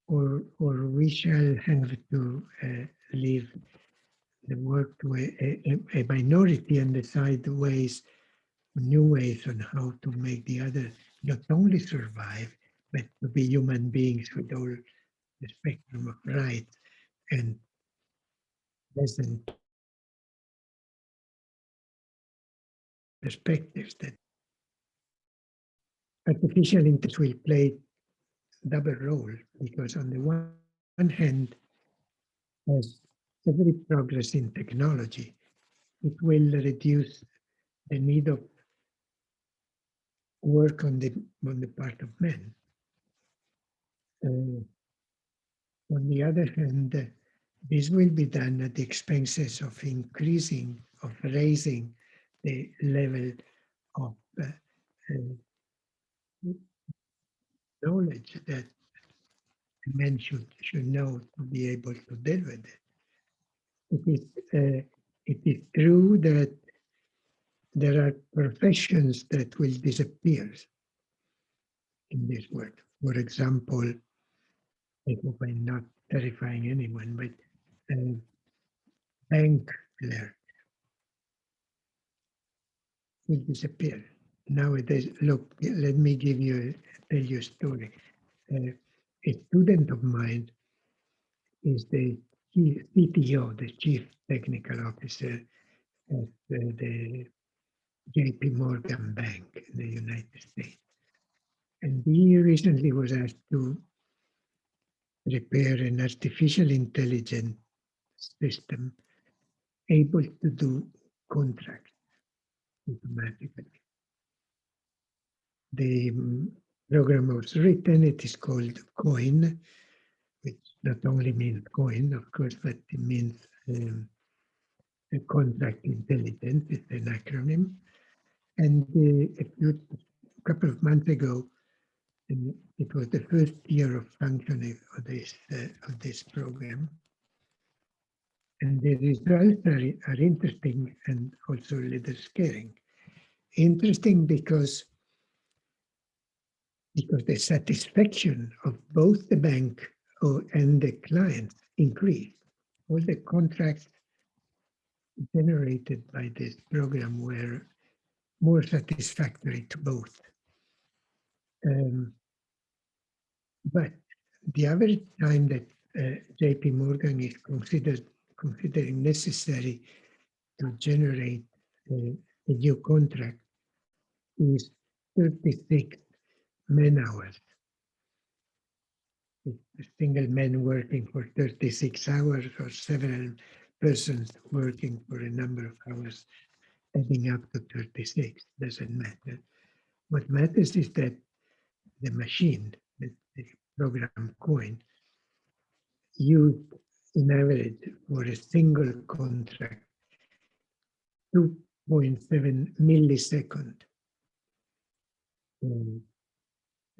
or we shall have to leave the work to a minority and decide new ways on how to make the others not only survive, but to be human beings with all the spectrum of rights and pleasant perspectives that artificial intelligence will play double role, because on the one hand, as every progress in technology, it will reduce the need of work on the part of men. On the other hand, this will be done at the expenses of raising the level of knowledge that men should know to be able to deal with it. It is true that there are professions that will disappear in this world. For example, I hope I'm not terrifying anyone, but bank clerk will disappear. Nowadays, look, let me tell you a story. A student of mine is the CTO, the Chief Technical Officer at the JP Morgan Bank in the United States. And he recently was asked to prepare an artificial intelligence system able to do contracts automatically. The program was written, it is called COIN, which not only means coin, of course, but it means a contract intelligence, it's an acronym. And a couple of months ago, it was the first year of functioning of this program. And the results are interesting and also a little scaring. Interesting because the satisfaction of both the bank and the clients increased. All the contracts generated by this program were more satisfactory to both. But the average time that JP Morgan is considering necessary to generate a new contract is 36 man-hours. A single man working for 36 hours or several persons working for a number of hours, adding up to 36, doesn't matter. What matters is that the machine, the program COIN, used in average for a single contract 2.7 millisecond,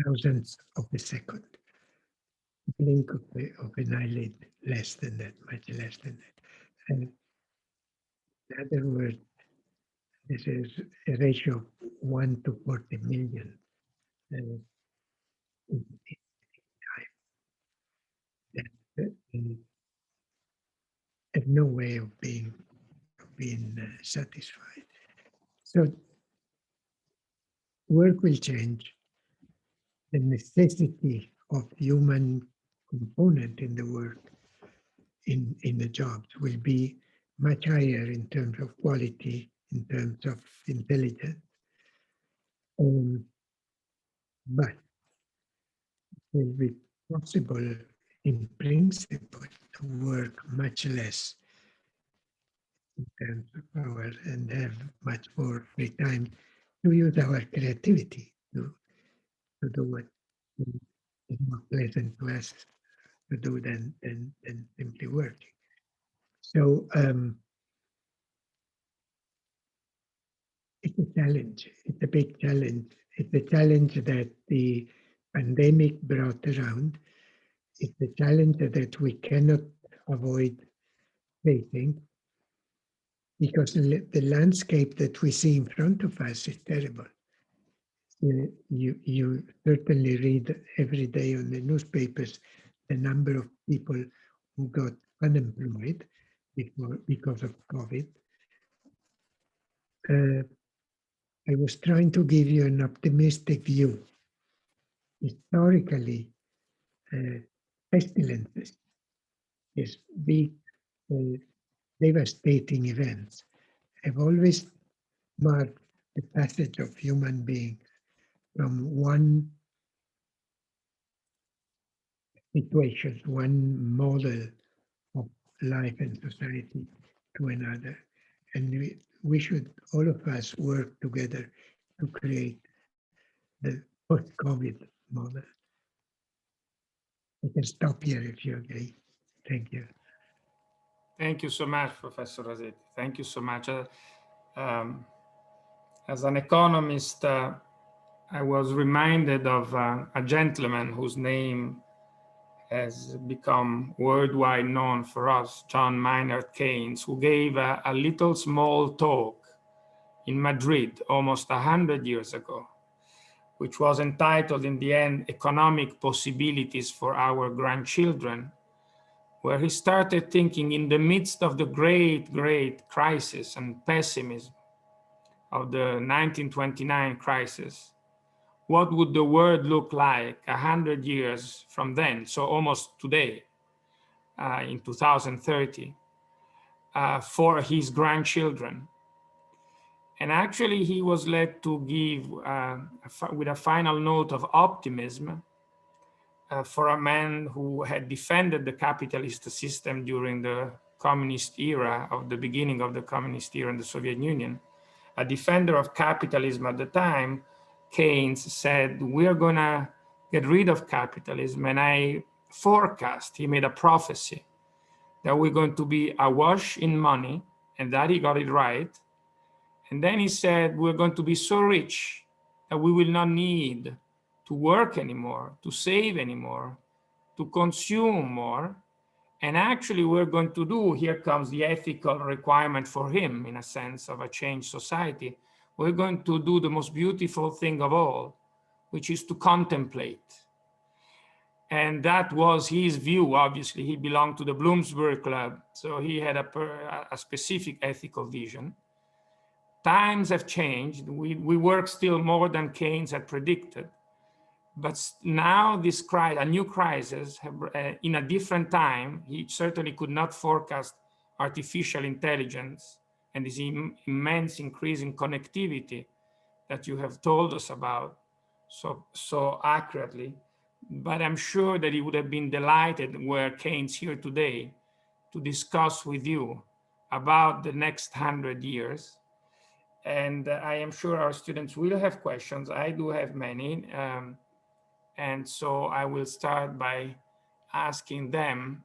thousandths of a second. blink of an eyelid, less than that, much less than that. And in other words, this is a ratio of 1 to 40 million. And have no way of being satisfied. So work will change. The necessity of human component in the work, in the jobs, will be much higher in terms of quality, in terms of intelligence. But it will be possible in principle to work much less in terms of power and have much more free time to use our creativity to do what is more pleasant to us to do than simply working. So it's a challenge. It's a big challenge. It's a challenge that the pandemic brought around. It's a challenge that we cannot avoid facing because the landscape that we see in front of us is terrible. You certainly read every day on the newspapers the number of people who got unemployed because of COVID. I was trying to give you an optimistic view. Historically, pestilences, these big, devastating events, have always marked the passage of human beings from one situation, one model of life and society to another. And we should, all of us, work together to create the post-COVID model. We can stop here if you agree. Thank you. Thank you so much, Professor Rasetti. Thank you so much. As an economist, I was reminded of a gentleman whose name has become worldwide known for us, John Maynard Keynes, who gave a little small talk in Madrid almost 100 years ago, which was entitled in the end, Economic Possibilities for Our Grandchildren, where he started thinking in the midst of the great crisis and pessimism of the 1929 crisis, what would the world look like 100 years from then, so almost today, in 2030, for his grandchildren. And actually, he was led to give, with a final note of optimism, for a man who had defended the capitalist system during the communist era, of the beginning of the communist era in the Soviet Union. A defender of capitalism at the time, Keynes said, we are gonna get rid of capitalism. And I forecast, he made a prophecy, that we're going to be awash in money, and that he got it right. And then he said, we're going to be so rich that we will not need to work anymore, to save anymore, to consume more. And actually we're going to do, here comes the ethical requirement for him, in a sense of a changed society. We're going to do the most beautiful thing of all, which is to contemplate. And that was his view. Obviously, he belonged to the Bloomsbury Club, so he had a specific ethical vision. Times have changed. We work still more than Keynes had predicted. But now this crisis, a new crisis, in a different time, he certainly could not forecast artificial intelligence and this immense increase in connectivity that you have told us about so accurately. But I'm sure that he would have been delighted were Keynes here today to discuss with you about the next 100 years. And I am sure our students will have questions. I do have many. And so I will start by asking them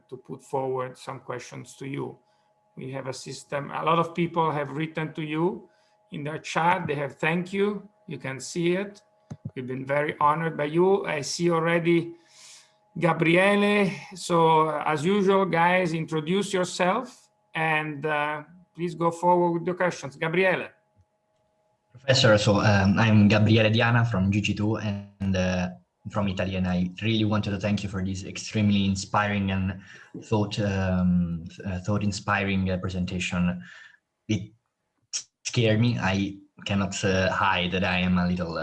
to put forward some questions to you. We have a system. A lot of people have written to you in their chat. They have thank you. You can see it. We've been very honored by you. I see already Gabriele. So as usual, guys, introduce yourself and please go forward with the questions. Gabriele. Professor, so I'm Gabriele Diana from GG2 and from Italy, and I really wanted to thank you for this extremely inspiring and thought-inspiring presentation. It scared me. I cannot hide that I am a little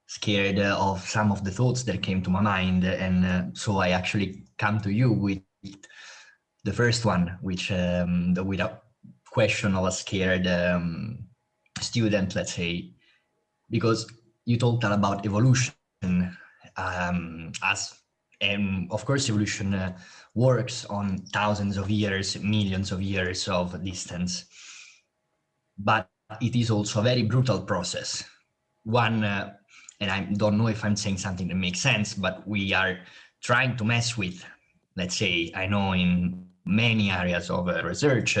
scared of some of the thoughts that came to my mind, and so I actually come to you with the first one, which without question of a scared student, let's say, because you talked about evolution and of course evolution works on thousands of years, millions of years of distance, but it is also a very brutal process. One, and I don't know if I'm saying something that makes sense, but we are trying to mess with, let's say, I know in many areas of research,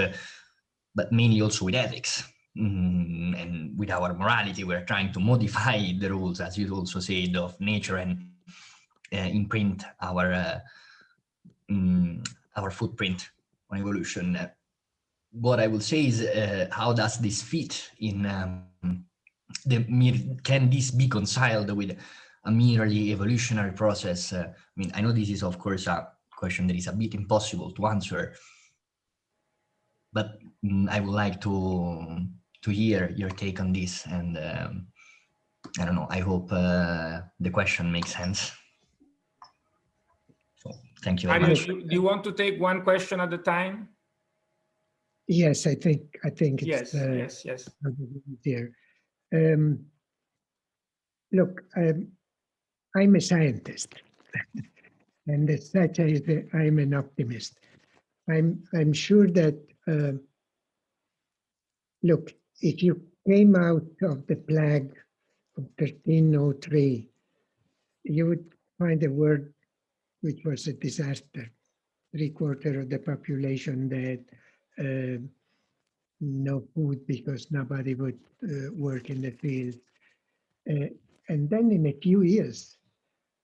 but mainly also with ethics. And with our morality, we're trying to modify the rules, as you also said, of nature and imprint our footprint on evolution. What I will say is, how does this fit in can this be reconciled with a merely evolutionary process? I mean, I know this is, of course, a question that is a bit impossible to answer, but I would like to hear your take on this, and I don't know, I hope the question makes sense. So thank you very much. Do you want to take one question at a time? Yes, I think it's yes. There. Look, I'm a scientist, and as such, I'm an optimist. I'm sure that look, if you came out of the plague of 1303, you would find a world which was a disaster. 3/4 of the population dead, no food because nobody would work in the field. And then in a few years,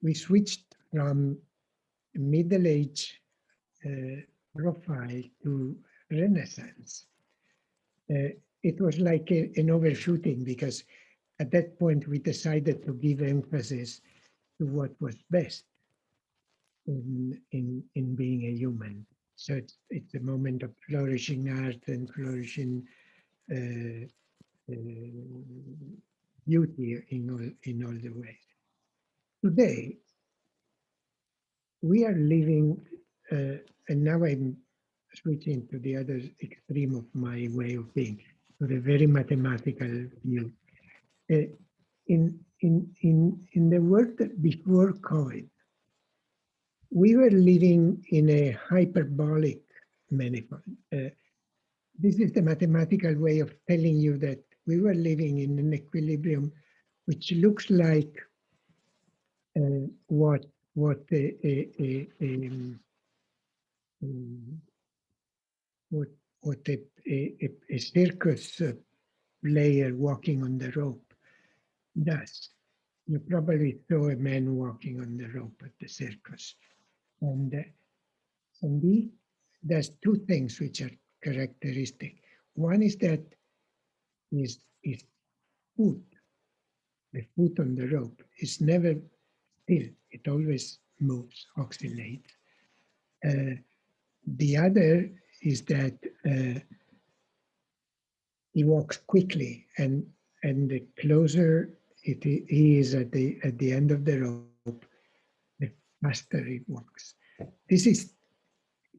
we switched from Middle Age profile to Renaissance. It was like an overshooting, because at that point we decided to give emphasis to what was best in being a human. So it's a moment of flourishing art and flourishing beauty in all the ways. Today, we are living, and now I'm switching to the other extreme of my way of being, to the very mathematical view. In the world before COVID, we were living in a hyperbolic manifold. This is the mathematical way of telling you that we were living in an equilibrium which looks like what a circus player walking on the rope does. You probably saw a man walking on the rope at the circus. And he does two things which are characteristic. One is that his foot, the foot on the rope, is never still. It always moves, oscillates. The other is that he walks quickly, and the closer he is at the end of the rope, the faster he walks. This is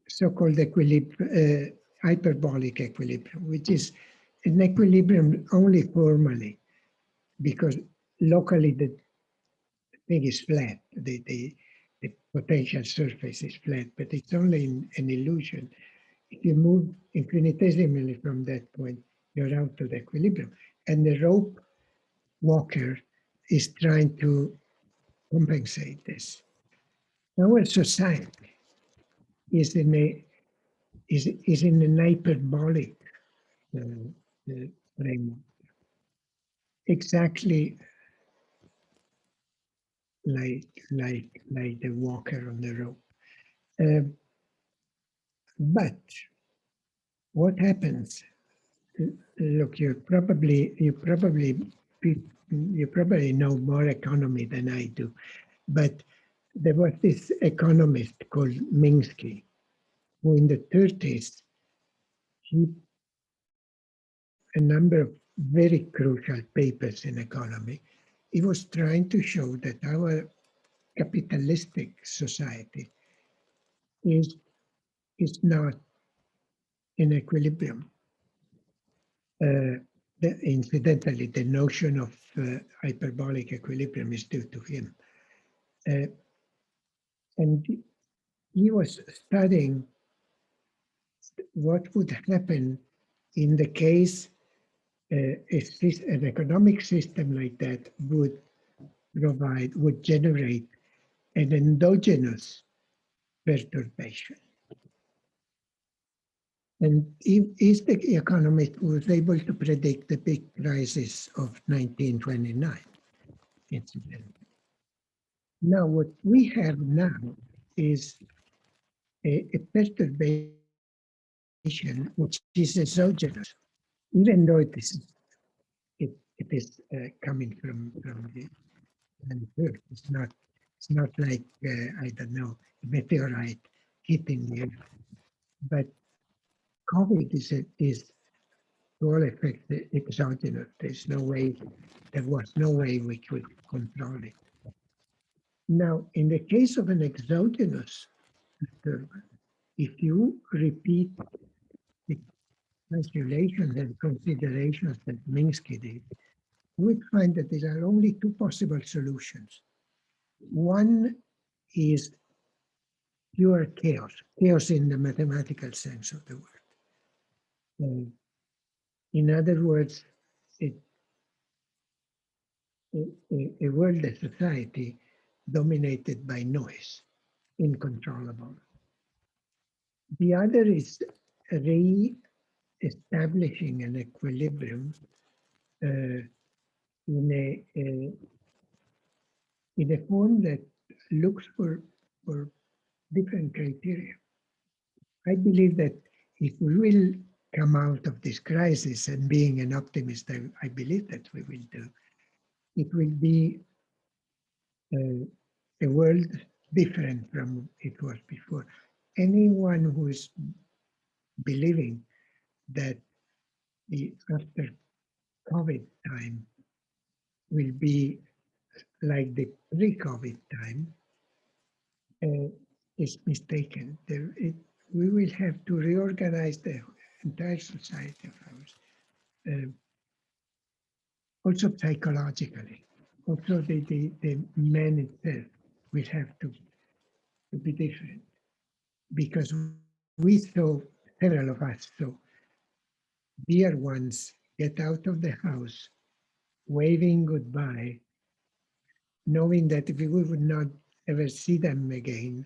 so-called hyperbolic equilibrium, which is an equilibrium only formally, because locally the thing is flat, the potential surface is flat, but it's only an illusion. If you move infinitesimally from that point, you're out of equilibrium. And the rope walker is trying to compensate this. Our society is in an hyperbolic framework. Exactly like the walker on the rope. But what happens? Look, you probably know more economy than I do, but there was this economist called Minsky, who in the 30s, he a number of very crucial papers in economy. He was trying to show that our capitalistic society is not in equilibrium. Incidentally, the notion of hyperbolic equilibrium is due to him. And he was studying what would happen in the case an economic system like that would generate an endogenous perturbation. And he is the economist who was able to predict the big crisis of 1929, incidentally. Now, what we have now is a perturbation which is exogenous, even though it is coming from the planet Earth. It's not like I don't know, a meteorite hitting the Earth, but COVID is to all effects exogenous. There was no way we could control it. Now, in the case of an exogenous disturbance, if you repeat the calculations and considerations that Minsky did, you would find that there are only two possible solutions. One is pure chaos, chaos in the mathematical sense of the word. In other words, a world, a society dominated by noise, uncontrollable. The other is re-establishing an equilibrium in a form that looks for different criteria. I believe that if we will come out of this crisis, and being an optimist, I believe that we will do, it will be a world different from it was before. Anyone who is believing that the after COVID time will be like the pre-COVID time is mistaken. We will have to reorganize the entire society of ours, also psychologically. Also, the man itself will have to be different, because we saw, several of us saw, dear ones get out of the house, waving goodbye, knowing that we would not ever see them again,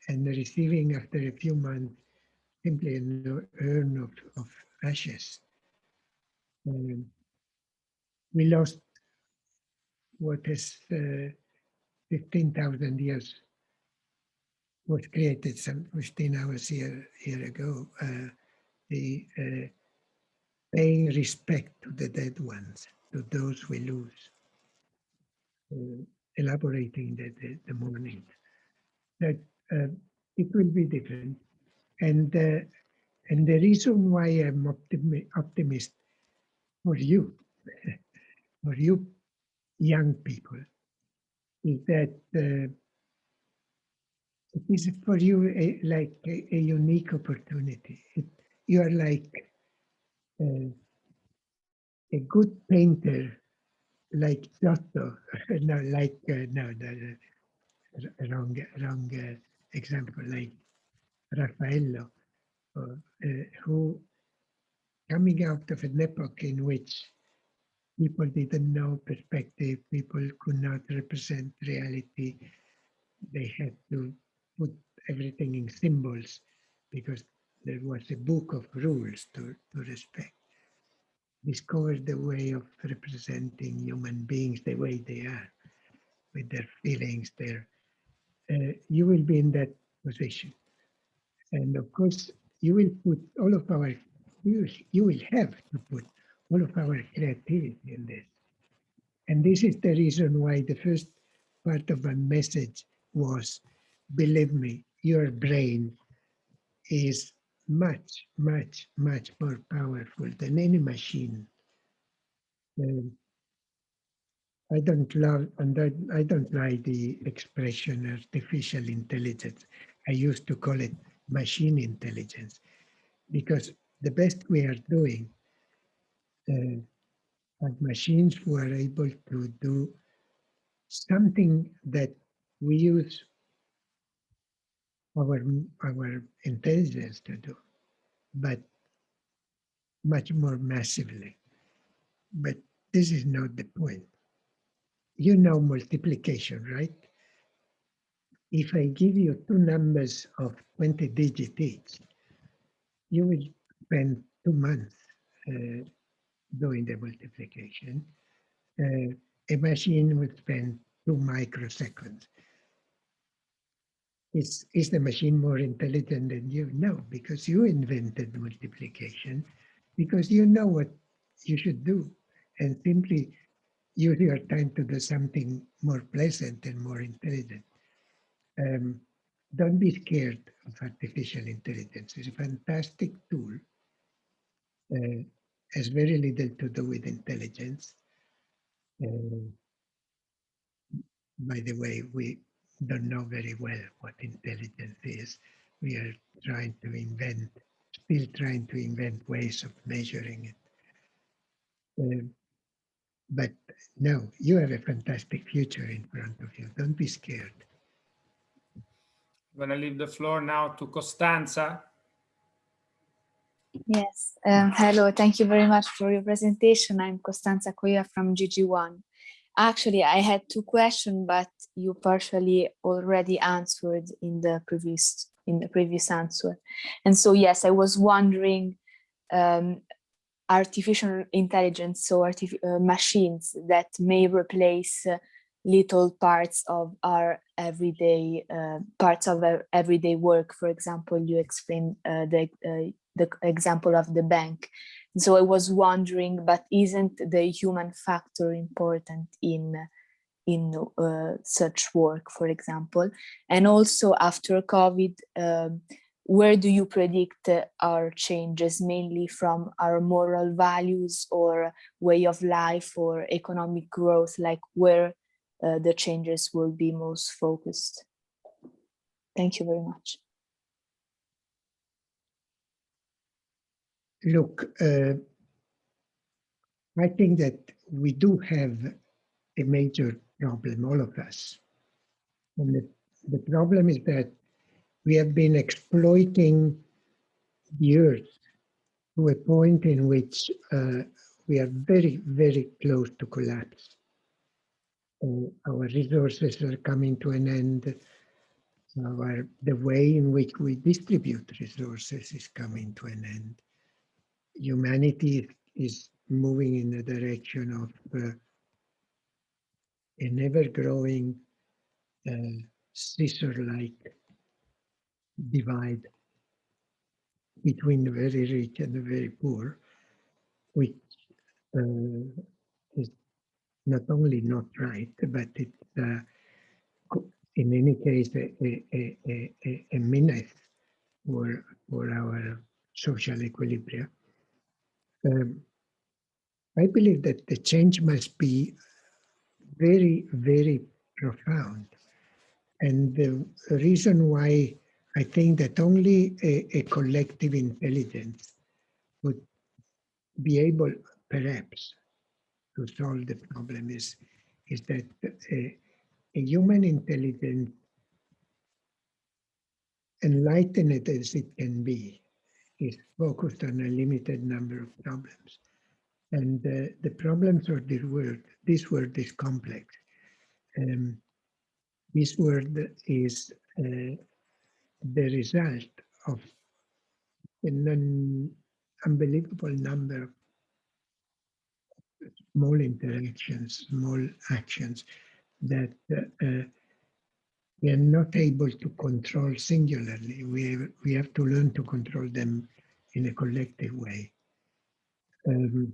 and receiving after a few months simply an urn of ashes. We lost what is 15,000 years was created some 15 hours year ago. The paying respect to the dead ones, to those we lose, elaborating the mourning. That it will be different, and the reason why I'm optimist for you young people, is that it is for you like a unique opportunity. You are like a good painter, like Giotto. No, like wrong example, like Raffaello, who coming out of an epoch in which people didn't know perspective, people could not represent reality. They had to put everything in symbols because there was a book of rules to respect. Discovered the way of representing human beings the way they are. with their feelings, you will be in that position. And of course, you will put all of our, you will have to put all of our creativity in this. And this is the reason why the first part of my message was, believe me, your brain is much, much, much more powerful than any machine. I don't love, and I don't like the expression artificial intelligence. I used to call it machine intelligence, because the best we are doing are machines who are able to do something that we use our intelligence to do, but much more massively. But this is not the point. You know multiplication, right? If I give you two numbers of 20 digits each, you will spend 2 months doing the multiplication. A machine would spend 2 microseconds. Is the machine more intelligent than you? No, because you invented multiplication, because you know what you should do, and simply use your time to do something more pleasant and more intelligent. Don't be scared of artificial intelligence. It's a fantastic tool. Has very little to do with intelligence. By the way, we don't know very well what intelligence is. We are trying to invent, still trying to invent ways of measuring it. But no, you have a fantastic future in front of you. Don't be scared. I'm going to leave the floor now to Costanza. Yes, hello, thank you very much for your presentation. I'm Costanza Coia from GG1. Actually, I had 2 questions, but you partially already answered in the previous answer. And so, yes, I was wondering, artificial intelligence, so machines that may replace little parts of our everyday everyday work. For example, you explained the example of the bank. So I was wondering, but isn't the human factor important in such work, for example? And also after COVID, where do you predict our changes, mainly from our moral values or way of life or economic growth, like where the changes will be most focused? Thank you very much. Look, I think that we do have a major problem, all of us. And the problem is that we have been exploiting the earth to a point in which we are very, very close to collapse. Our resources are coming to an end. The way in which we distribute resources is coming to an end. Humanity is moving in the direction of an ever-growing scissor-like divide between the very rich and the very poor, which is not only not right, but it's in any case a menace for our social equilibrium. I believe that the change must be very, very profound. And the reason why I think that only a collective intelligence would be able, perhaps, to solve the problem is that a human intelligence, enlightened as it can be, is focused on a limited number of problems. And the problems of this world is complex. This world is the result of an unbelievable number of small interactions, small actions, that we are not able to control singularly. We have to learn to control them in a collective way. And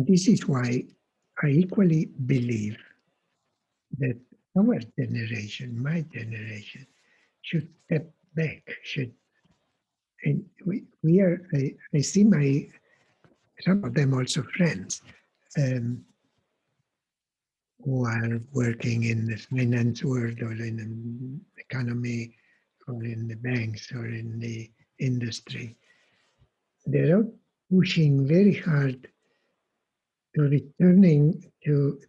this is why I equally believe that our generation, my generation, should step back, and we are, I see some of them also friends, who are working in the finance world or in the economy or in the banks or in the industry. They're all pushing very hard to returning to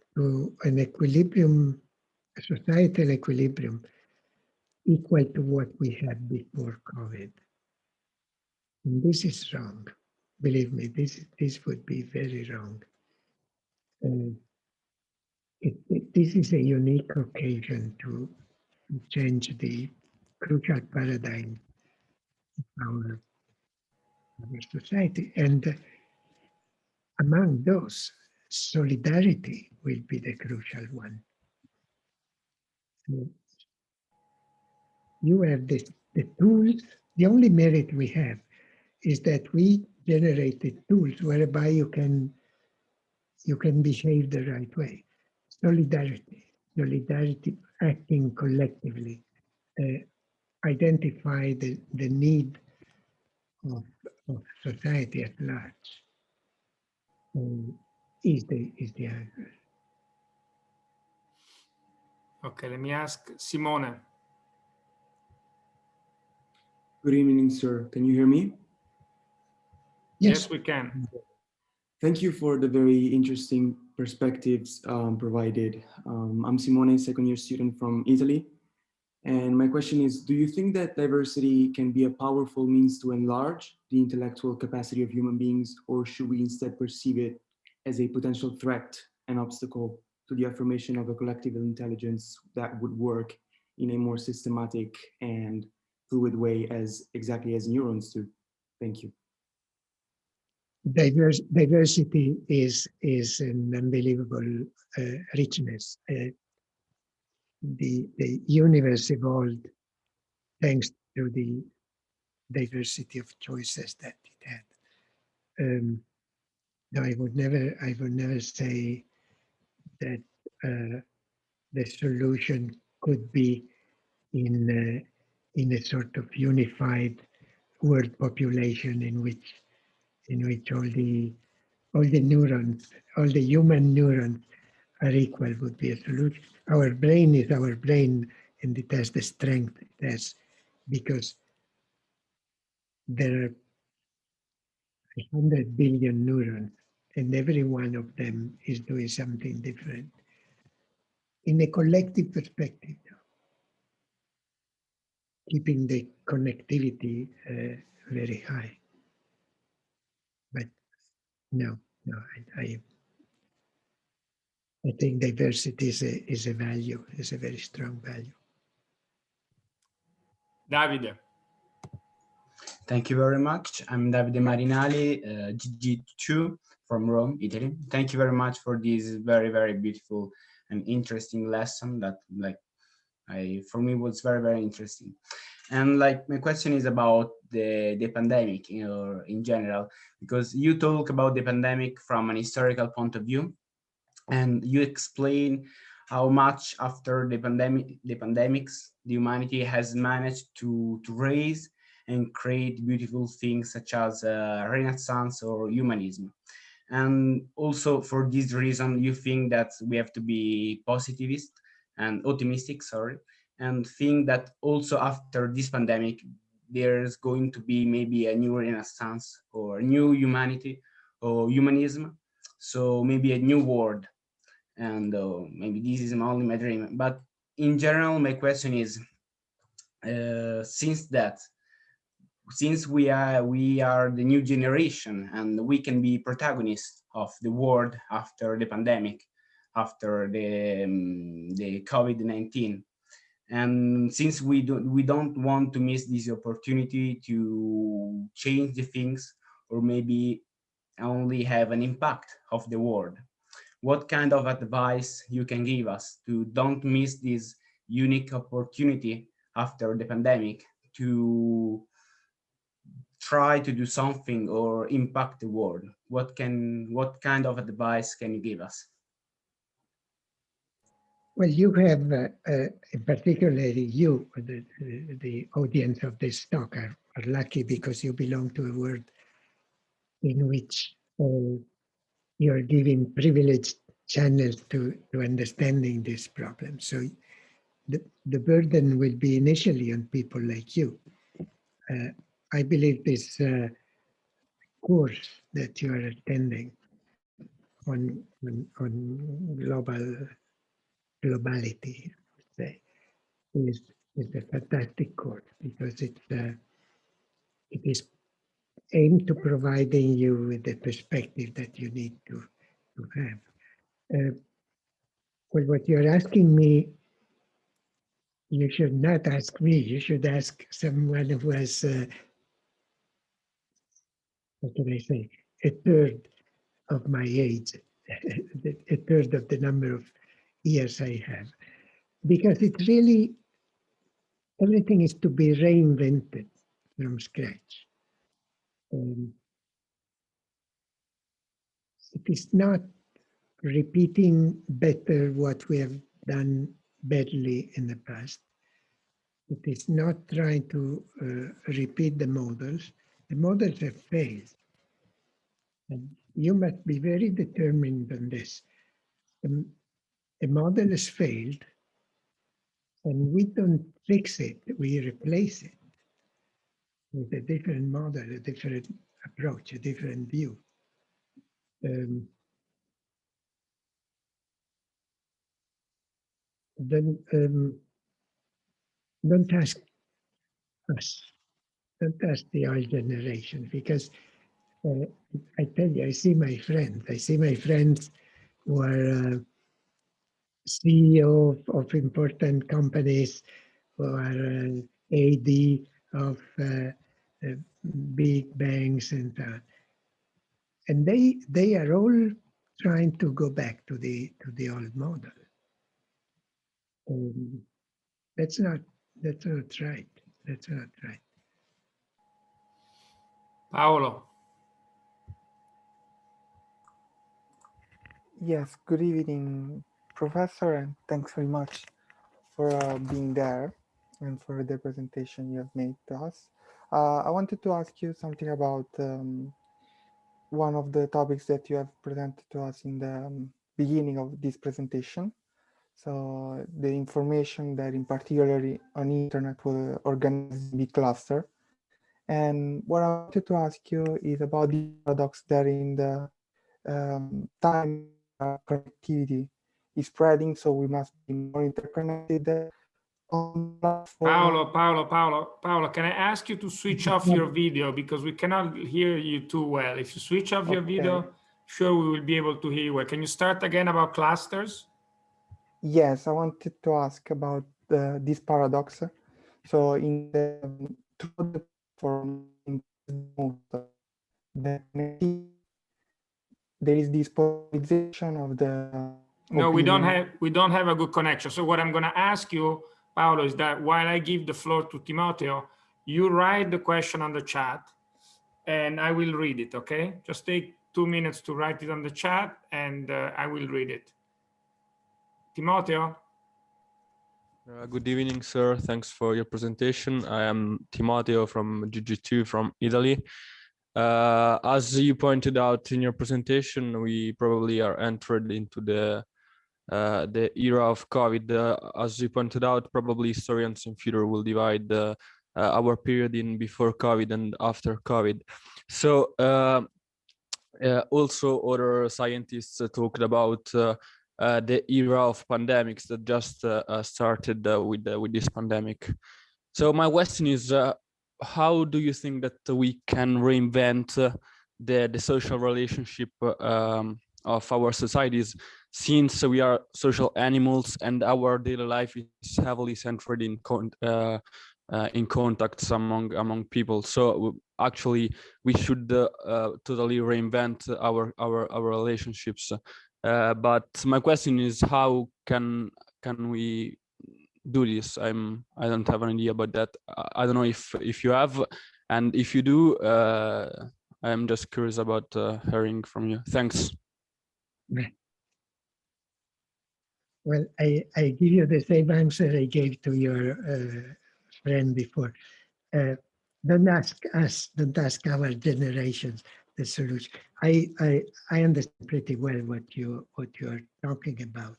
an equilibrium, a societal equilibrium equal to what we had before COVID. And this is wrong. Believe me, this would be very wrong. This is a unique occasion to change the crucial paradigm of our society. And among those, solidarity will be the crucial one. So you have the tools. The only merit we have is that we generated tools whereby you can behave the right way. Solidarity, acting collectively, identify the need of society at large, is the answer. Okay, let me ask Simone. Good evening, sir. Can you hear me? Yes, we can. Thank you for the very interesting perspectives provided. I'm Simone, second year student from Italy. And my question is, do you think that diversity can be a powerful means to enlarge the intellectual capacity of human beings, or should we instead perceive it as a potential threat and obstacle to the affirmation of a collective intelligence that would work in a more systematic and fluid way, exactly as neurons do? Thank you. Diversity is an unbelievable richness. The universe evolved thanks to the diversity of choices that it had. No, I would never say that the solution could be in a sort of unified world population in which all the neurons, all the human neurons are equal would be a solution. Our brain is our brain, and it has the strength it has because there are 100 billion neurons, and every one of them is doing something different. In a collective perspective, keeping the connectivity very high. But no, I think diversity is a value, is a very strong value. Davide. Thank you very much. I'm Davide Marinali, GG2 from Rome, Italy. Thank you very much for this very, very beautiful and interesting lesson that for me was very, very interesting. And my question is about the pandemic in general, because you talk about the pandemic from an historical point of view, and you explain how much after the pandemics, the humanity has managed to raise and create beautiful things such as Renaissance or humanism. And also for this reason, you think that we have to be positivist and optimistic, and think that also after this pandemic, there's going to be maybe a new Renaissance or a new humanity or humanism. So maybe a new world. And maybe this is only my dream. But in general, my question is, since we are the new generation and we can be protagonists of the world after the pandemic, after the COVID-19, and since we don't want to miss this opportunity to change the things or maybe only have an impact of the world, what kind of advice you can give us to don't miss this unique opportunity after the pandemic to try to do something or impact the world? What kind of advice can you give us? Well, you have, particularly you, the audience of this talk are lucky because you belong to a world in which you're giving privileged channels to understanding this problem. So the burden will be initially on people like you. I believe this course that you are attending on globality, say, is a fantastic course because it is aimed to providing you with the perspective that you need to have. Well, what you're asking me, you should not ask me. You should ask someone who has, what can I say, a third of my age, a third of the number of years I have. Because it's really, everything is to be reinvented from scratch. It is not repeating better what we have done badly in the past. It is not trying to repeat the models. The models have failed. And you must be very determined on this. A model has failed, and we don't fix it, we replace it with a different model, a different approach, a different view. Then don't ask us, don't ask the old generation, because I tell you, I see my friends who are CEO of important companies, who are AD of big banks and so on. And they are all trying to go back to the old model. That's not right. That's not right. Paolo. Yes, good evening, Professor, and thanks very much for being there and for the presentation you have made to us. I wanted to ask you something about one of the topics that you have presented to us in the beginning of this presentation. So the information that in particular on internet will organize the cluster. And what I wanted to ask you is about the paradox that in the time connectivity is spreading, so we must be more interconnected. Paolo, can I ask you to switch off your video because we cannot hear you too well. If you switch off your video, sure we will be able to hear you well. Can you start again about clusters? Yes, I wanted to ask about this paradox. So in the platform, there is this polarization of the no, we don't have a good connection. So what I'm going to ask you, Paolo, is that while I give the floor to Timoteo, you write the question on the chat and I will read it, okay? Just take 2 minutes to write it on the chat and I will read it. Timoteo? Good evening, sir. Thanks for your presentation. I am Timoteo from GG2 from Italy. As you pointed out in your presentation, we probably are entered into the era of COVID. As you pointed out, probably historians in future will divide our period in before COVID and after COVID. So also other scientists talked about the era of pandemics that just started with this pandemic. So my question is, how do you think that we can reinvent the social relationship of our societies, since we are social animals and our daily life is heavily centered in contacts among people? So actually, we should totally reinvent our relationships. But my question is, how can we do this? I don't have an idea about that. I don't know if you have, and if you do, I'm just curious about hearing from you. Thanks. Well, I give you the same answer I gave to your friend before. Don't ask us, don't ask our generations the solution. I understand pretty well what you are talking about.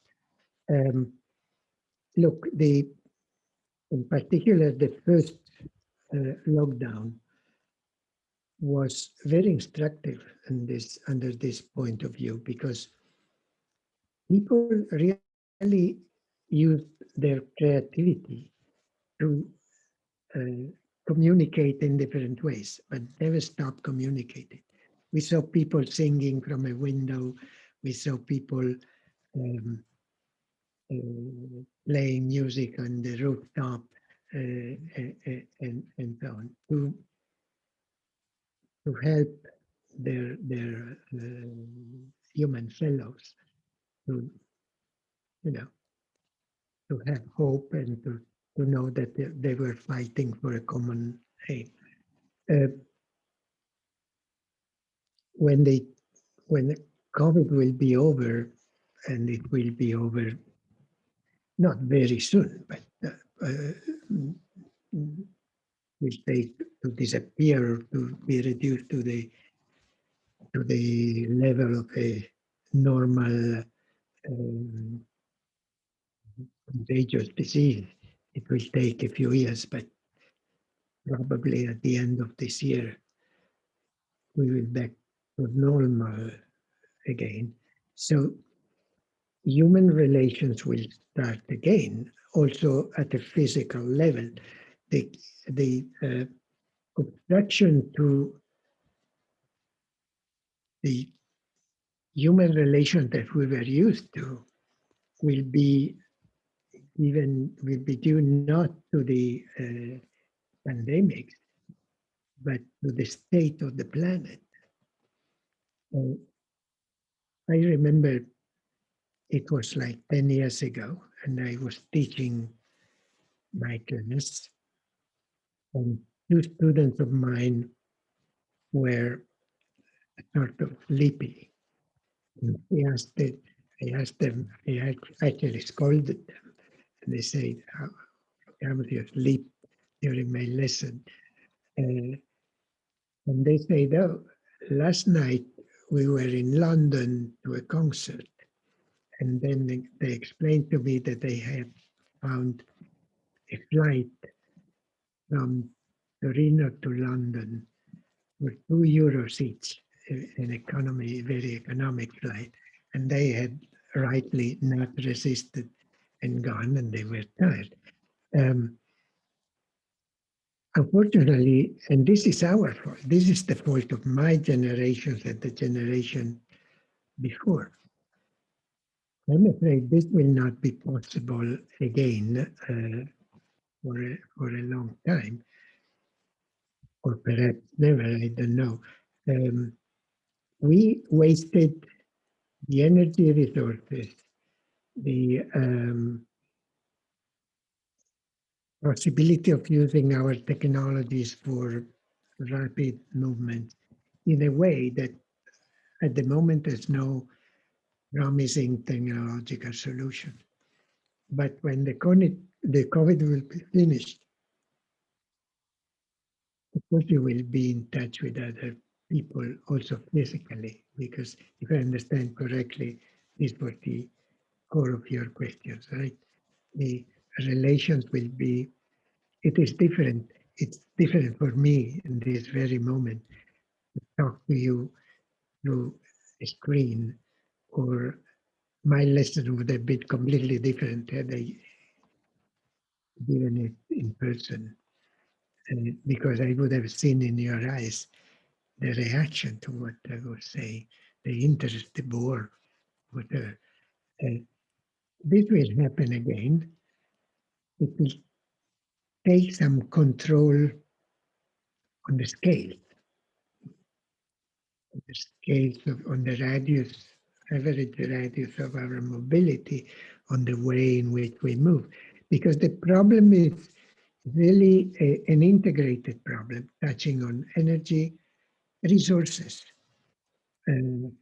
Look, in particular, the first lockdown was very instructive in under this point of view, because people really used their creativity to communicate in different ways, but never stopped communicating. We saw people singing from a window. We saw people playing music on the rooftop, and so on, to help their human fellows to, to have hope and to know that they were fighting for a common aim. When COVID will be over, and it will be over not very soon, but will take to disappear or to be reduced to the level of a normal contagious disease. It will take a few years, but probably at the end of this year, we will be back to normal again. So human relations will start again, also at a physical level. The obstruction to the human relations that we were used to will be due not to the pandemic, but to the state of the planet. I remember it was like 10 years ago, and I was teaching my class, and two students of mine were sort of sleepy. And I actually scolded them, and they said, "How come you sleep during my lesson?" And they said, "Oh, last night we were in London to a concert." And then they explained to me that they had found a flight from Torino to London for €2 each, an economy, very economic flight. And they had rightly not resisted and gone, and they were tired. Unfortunately, and this is our fault, this is the fault of my generation and the generation before. I'm afraid this will not be possible again for a long time, or perhaps never, I don't know. We wasted the energy resources, the possibility of using our technologies for rapid movement in a way that at the moment there's no promising technological solution. But when the COVID will be finished, of course you will be in touch with other people also physically, because if I understand correctly, this was the core of your questions, right? The relations will be, it is different. It's different for me in this very moment to talk to you through a screen, or my lesson would have been completely different had I given it in person. And because I would have seen in your eyes the reaction to what I was saying, the interest, the bore, whatever. This will happen again. It will take some control on the scale, on the radius average radius of our mobility on the way in which we move. Because the problem is really an integrated problem touching on energy, resources. And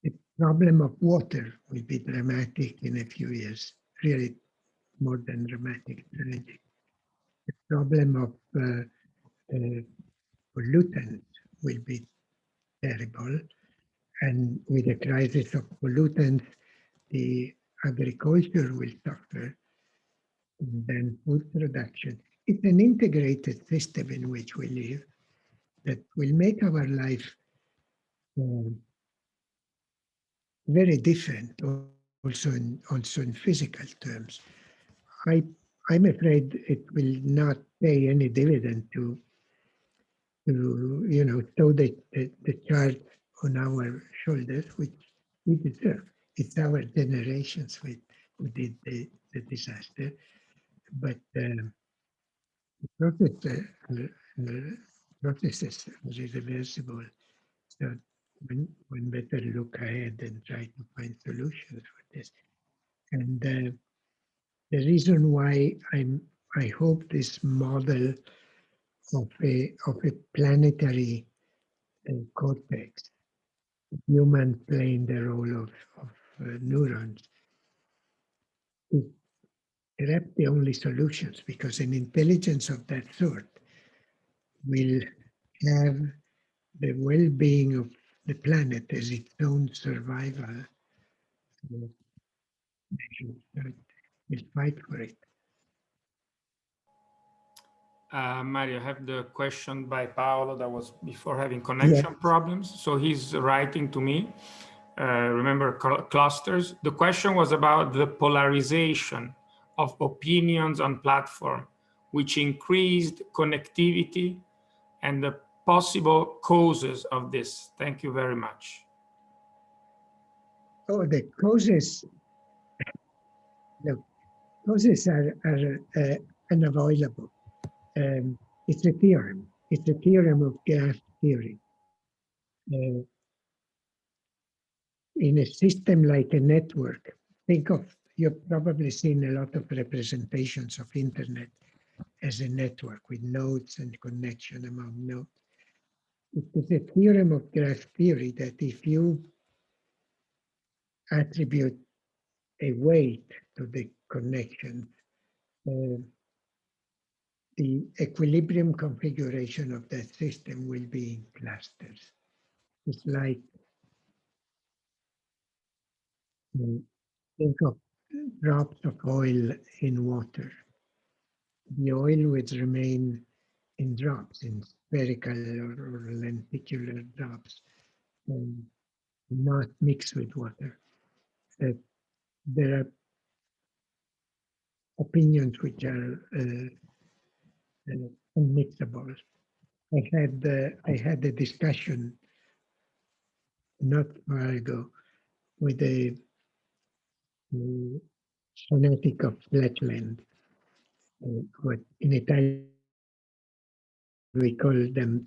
the problem of water will be dramatic in a few years, really more than dramatic, tragic. The problem of pollutants will be terrible. And with the crisis of pollutants, the agriculture will suffer, and then food production. It's an integrated system in which we live that will make our life very different, also in physical terms. I'm afraid it will not pay any dividend to throw the charge on our shoulders, which we deserve. It's our generations who did the disaster, but the process is irreversible. So one better look ahead and try to find solutions for this. And the reason why I hope this model of a planetary cortex, humans playing the role of neurons, is perhaps the only solutions, because an intelligence of that sort will have the well-being of the planet as its own survival measure. We'll fight for it. Mario, I have the question by Paolo that was before having connection problems. So he's writing to me, remember clusters. The question was about the polarization of opinions on platform, which increased connectivity and the possible causes of this. Thank you very much. Oh, the causes are unavoidable. It's a theorem. It's a theorem of graph theory. In a system like a network, you've probably seen a lot of representations of internet as a network with nodes and connection among nodes. It is a theorem of graph theory that if you attribute a weight to the connection, the equilibrium configuration of that system will be in clusters. It's like, think of drops of oil in water. The oil would remain in drops, in spherical or lenticular drops, and not mixed with water. There are opinions which are unmixable. I had a discussion not far ago with a fanatic of flatland. What in Italian we call them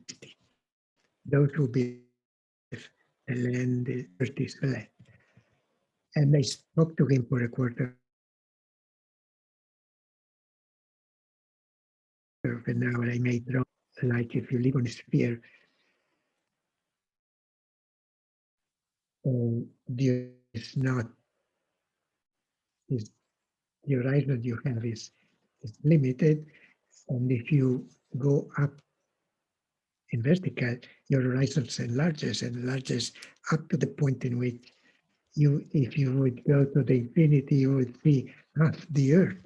those who believe the land is flat. And I spoke to him for a quarter of an hour. I made draw like if you live on a sphere, the horizon you have is limited, and if you go up in vertical, your horizon enlarges up to the point in which if you would go to the infinity, you would see half the Earth.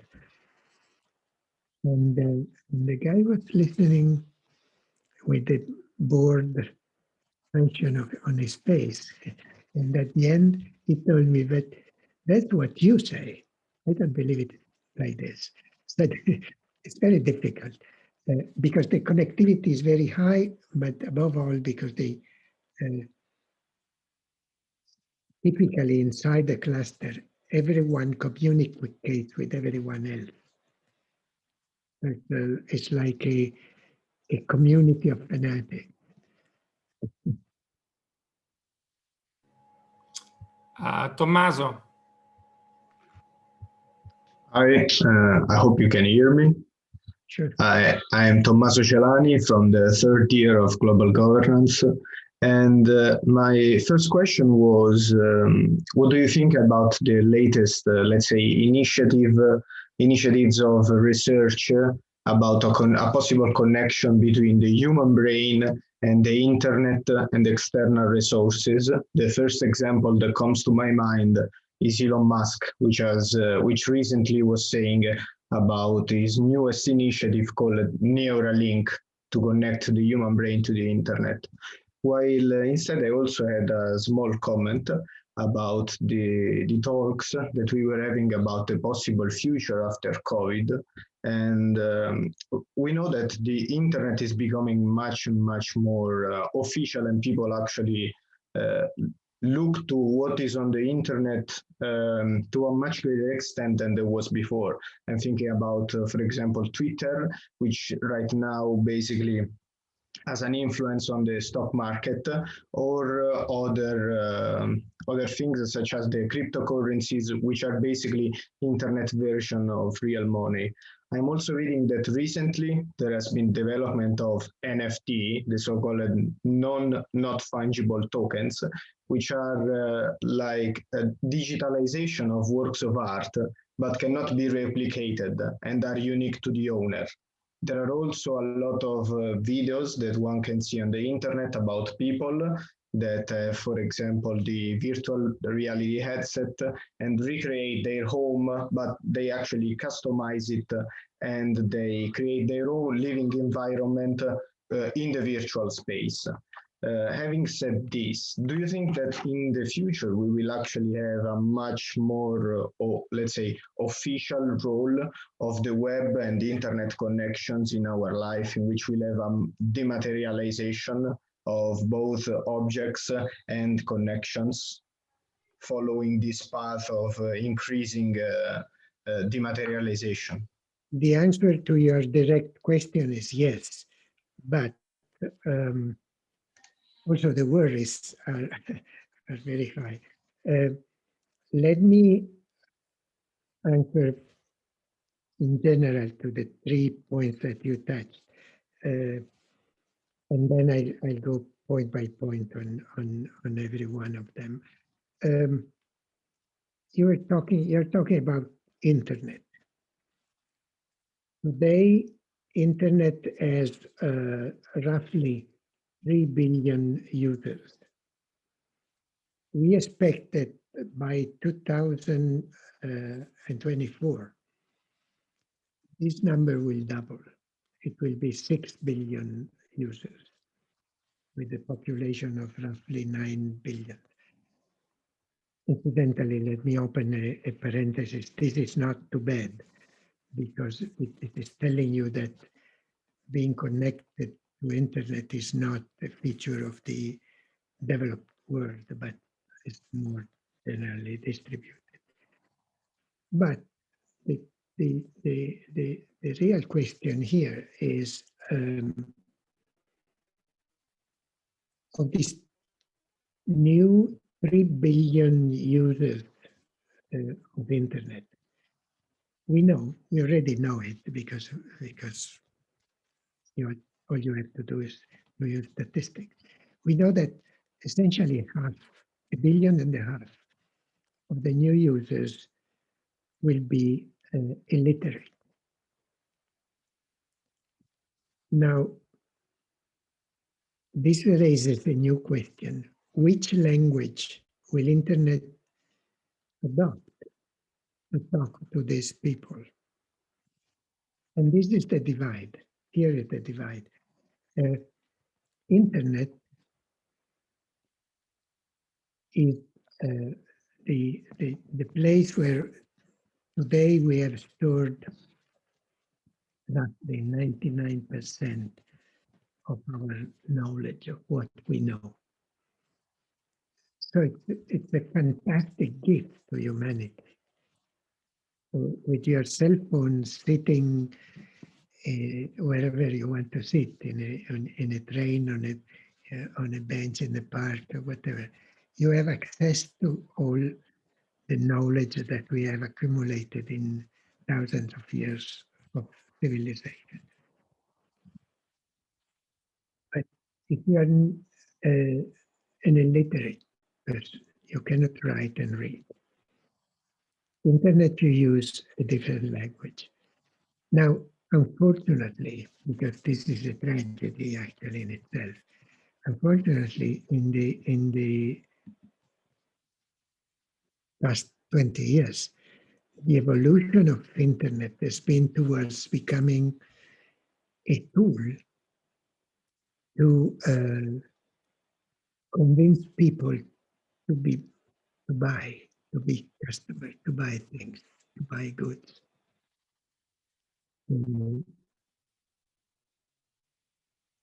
And the guy was listening with the bored function on his face. And at the end, he told me that that's what you say. I don't believe it like this. So it's very difficult because the connectivity is very high, but above all, because they typically inside the cluster, everyone communicates with everyone else. It's like a community of fanatics. Tommaso. Hi, I hope you can hear me. Sure. I am Tommaso Celani from the third year of Global Governance. And my first question was, what do you think about the latest, let's say, initiatives of research about a possible connection between the human brain and the internet and external resources? The first example that comes to my mind is Elon Musk, which recently was saying about his newest initiative called Neuralink to connect the human brain to the internet. While instead I also had a small comment about the talks that we were having about the possible future after COVID. And we know that the internet is becoming much more official, and people actually look to what is on the internet to a much greater extent than there was before. I'm thinking about, for example, Twitter, which right now basically has an influence on the stock market, or other things such as the cryptocurrencies, which are basically internet version of real money. I'm also reading that recently there has been development of NFT, the so-called not fungible tokens, which are like a digitalization of works of art, but cannot be replicated and are unique to the owner. There are also a lot of videos that one can see on the internet about people that, for example, the virtual reality headset and recreate their home, but they actually customize it and they create their own living environment in the virtual space. Having said this, do you think that in the future we will actually have a much more, let's say, official role of the web and the internet connections in our life, in which we'll have a dematerialization of both objects and connections, following this path of increasing dematerialization? The answer to your direct question is yes, but also the worries are very high. Let me answer in general to the 3 points that you touched, and then I'll go point by point on every one of them. You're talking about internet. Today, internet has roughly 3 billion users. We expect that by 2024, this number will double. It will be 6 billion users with a population of roughly 9 billion. Incidentally, let me open a parenthesis. This is not too bad, because it is telling you that being connected to internet is not a feature of the developed world, but it's more generally distributed. But the real question here is, of these new 3 billion users of internet, we already know it, because all you have to do is to use statistics. We know that essentially 1.5 billion of the new users will be illiterate. Now, this raises a new question. Which language will internet adopt to talk to these people? And this is the divide. Here is the divide. Internet is the place where today we have stored roughly 99% of our knowledge of what we know. So it's a fantastic gift to humanity. So with your cell phone sitting wherever you want to sit, in a train, on a bench in the park, or whatever, you have access to all the knowledge that we have accumulated in thousands of years of civilization. But if you are an illiterate person, you cannot write and read. Internet, you use a different language. Now, unfortunately, because this is a tragedy actually in itself, unfortunately, in the past 20 years, the evolution of internet has been towards becoming a tool to convince people to be customers, to buy things, to buy goods. And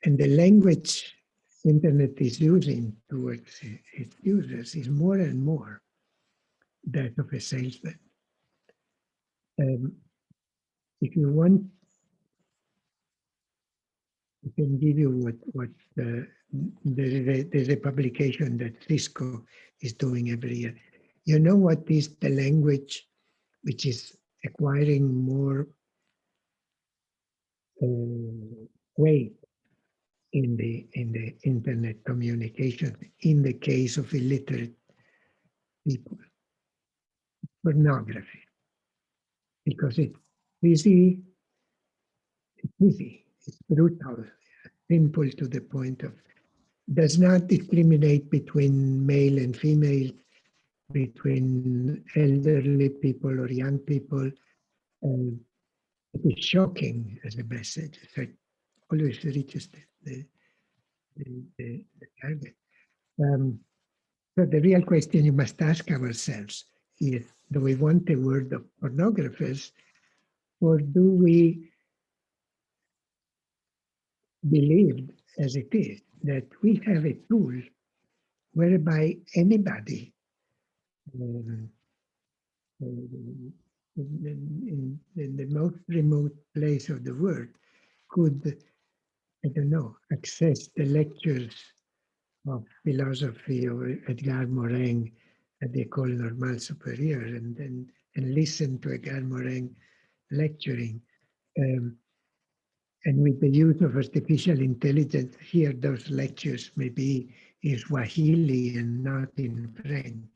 the language internet is using towards its users is more and more that of a salesman. If you want, I can give you what there's a publication that Cisco is doing every year. You know what is the language which is acquiring more weight in the internet communication in the case of illiterate people? Pornography, because it's easy, it's brutal, simple to the point of, does not discriminate between male and female, between elderly people or young people. It is shocking as a message. So it always reaches the target. So the real question you must ask ourselves is, do we want a world of pornographers, or do we believe, as it is, that we have a tool whereby anybody in the most remote place of the world could, I don't know, access the lectures of philosophy of Edgar Morin at the École Normale Supérieure and listen to Edgar Morin lecturing. And with the use of artificial intelligence, hear those lectures maybe in Swahili and not in French.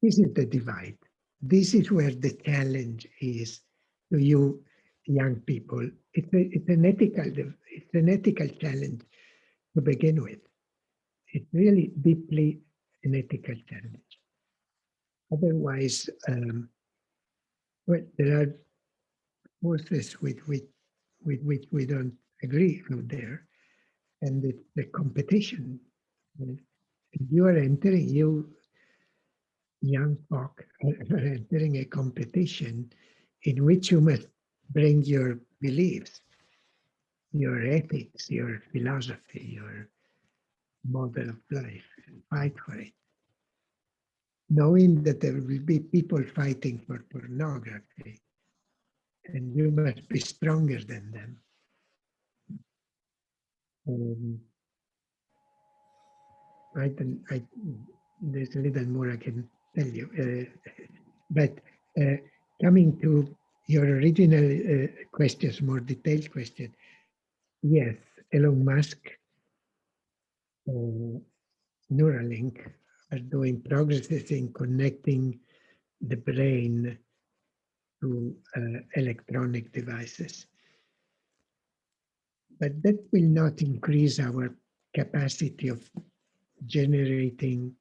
This is the divide. This is where the challenge is to you young people. It's an ethical challenge to begin with. It's really deeply an ethical challenge. Otherwise, well, there are forces with which we don't agree out there, and it's the competition. You are entering, you young folk are entering a competition in which you must bring your beliefs, your ethics, your philosophy, your model of life, and fight for it, knowing that there will be people fighting for pornography, and you must be stronger than them. There's a little more I can tell you, but coming to your original questions, more detailed question, yes, Elon Musk, Neuralink are doing progresses in connecting the brain to electronic devices. But that will not increase our capacity of generating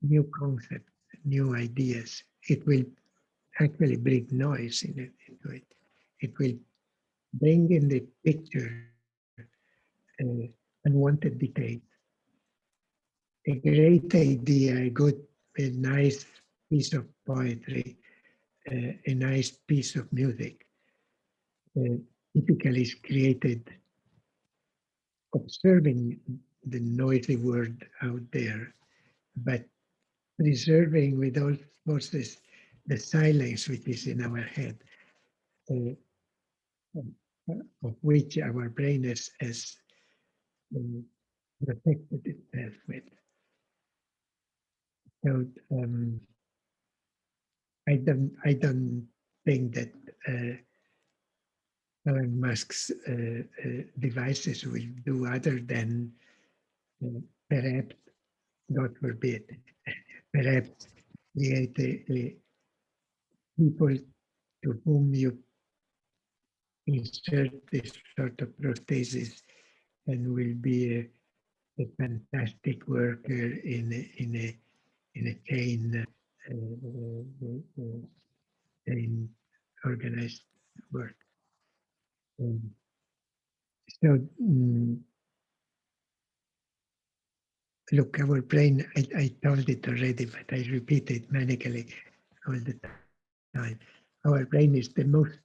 new concepts, new ideas. It will actually bring noise into it. It will bring in the picture unwanted details. A great idea, a nice piece of poetry, a nice piece of music, typically is created observing the noisy world out there, but preserving with all forces the silence which is in our head, of which our brain has protected itself with. So I don't think that Elon Musk's devices will do other than perhaps, God forbid, perhaps create people to whom you insert this sort of prosthesis and will be a fantastic worker in a chain organized work. So look, our brain, I told it already, but I repeat it manically all the time. Our brain is the most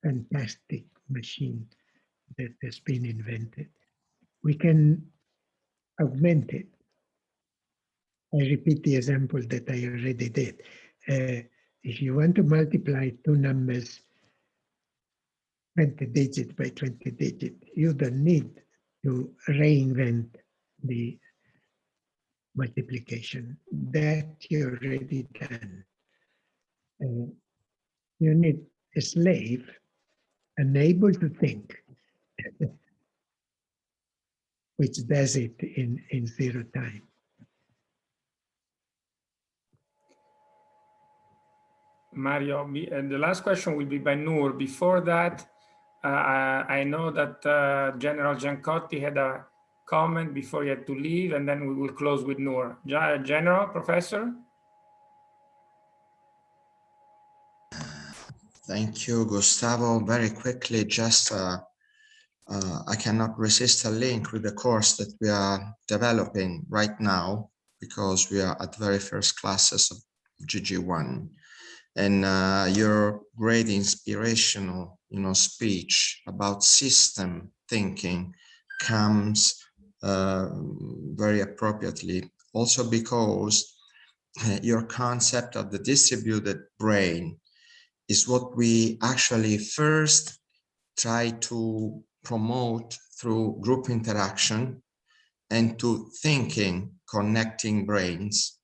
fantastic machine that has been invented. We can augment it. I repeat the example that I already did. If you want to multiply two numbers 20 digit by 20 digit, you don't need to reinvent the multiplication. That you already done. You need a slave unable to think, which does it in zero time. Mario, and the last question will be by Noor. Before that, I know that General Giancotti had a comment before he had to leave, and then we will close with Noor. General, Professor? Thank you, Gustavo. Very quickly, just I cannot resist a link with the course that we are developing right now, because we are at very first classes of GG1. And your great inspirational, speech about system thinking comes very appropriately, also because your concept of the distributed brain is what we actually first try to promote through group interaction and to thinking, connecting brains,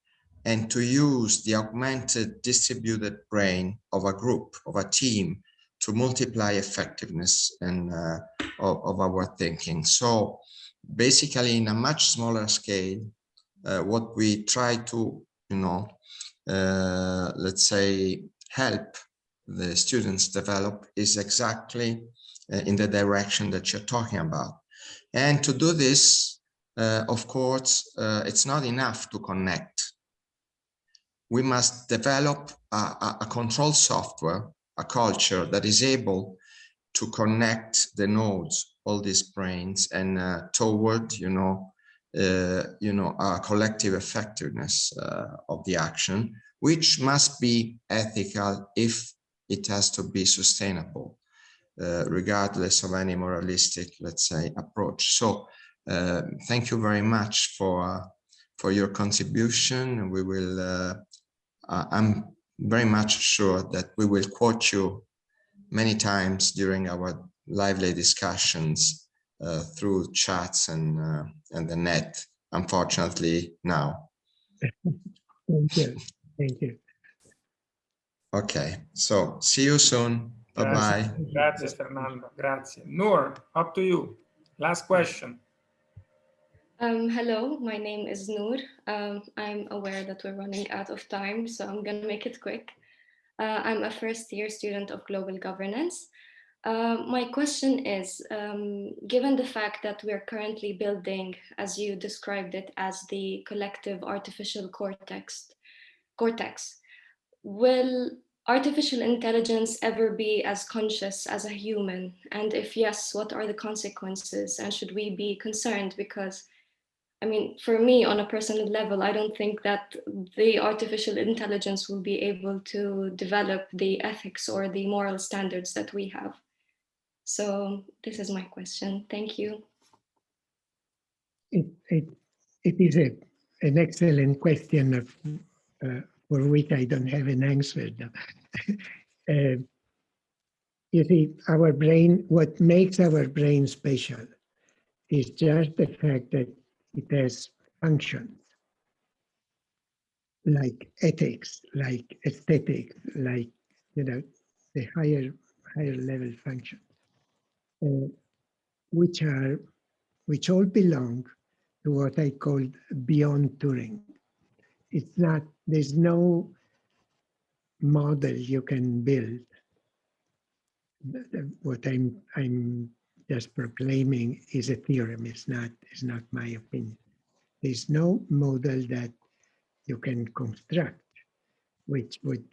and to use the augmented distributed brain of a group, of a team, to multiply effectiveness and of our thinking. So basically, in a much smaller scale, what we try to, let's say, help the students develop is exactly in the direction that you're talking about. And to do this, of course, it's not enough to connect. We must develop a control software, a culture that is able to connect the nodes, all these brains, and toward, a collective effectiveness of the action, which must be ethical if it has to be sustainable, regardless of any moralistic, let's say, approach. So thank you very much for your contribution. We will, I'm very much sure that we will quote you many times during our lively discussions through chats and the net, unfortunately now. Thank you. Thank you. Okay, so see you soon. Bye-bye. Grazie, Fernando. Grazie. Noor, up to you. Last question. Hello, my name is Noor. I'm aware that we're running out of time, so I'm going to make it quick. I'm a first-year student of global governance. My question is, given the fact that we're currently building, as you described it, as the collective artificial cortex, will artificial intelligence ever be as conscious as a human? And if yes, what are the consequences? And should we be concerned? Because, I mean, for me, on a personal level, I don't think that the artificial intelligence will be able to develop the ethics or the moral standards that we have. So this is my question. Thank you. It is an excellent question for which I don't have an answer. You see, our brain, what makes our brain special is just the fact that it has functions like ethics, like aesthetics, like, you know, the higher level functions, which all belong to what I call beyond Turing. It's not, there's no model you can build. What I'm just proclaiming is a theorem. It's not my opinion. There's no model that you can construct which would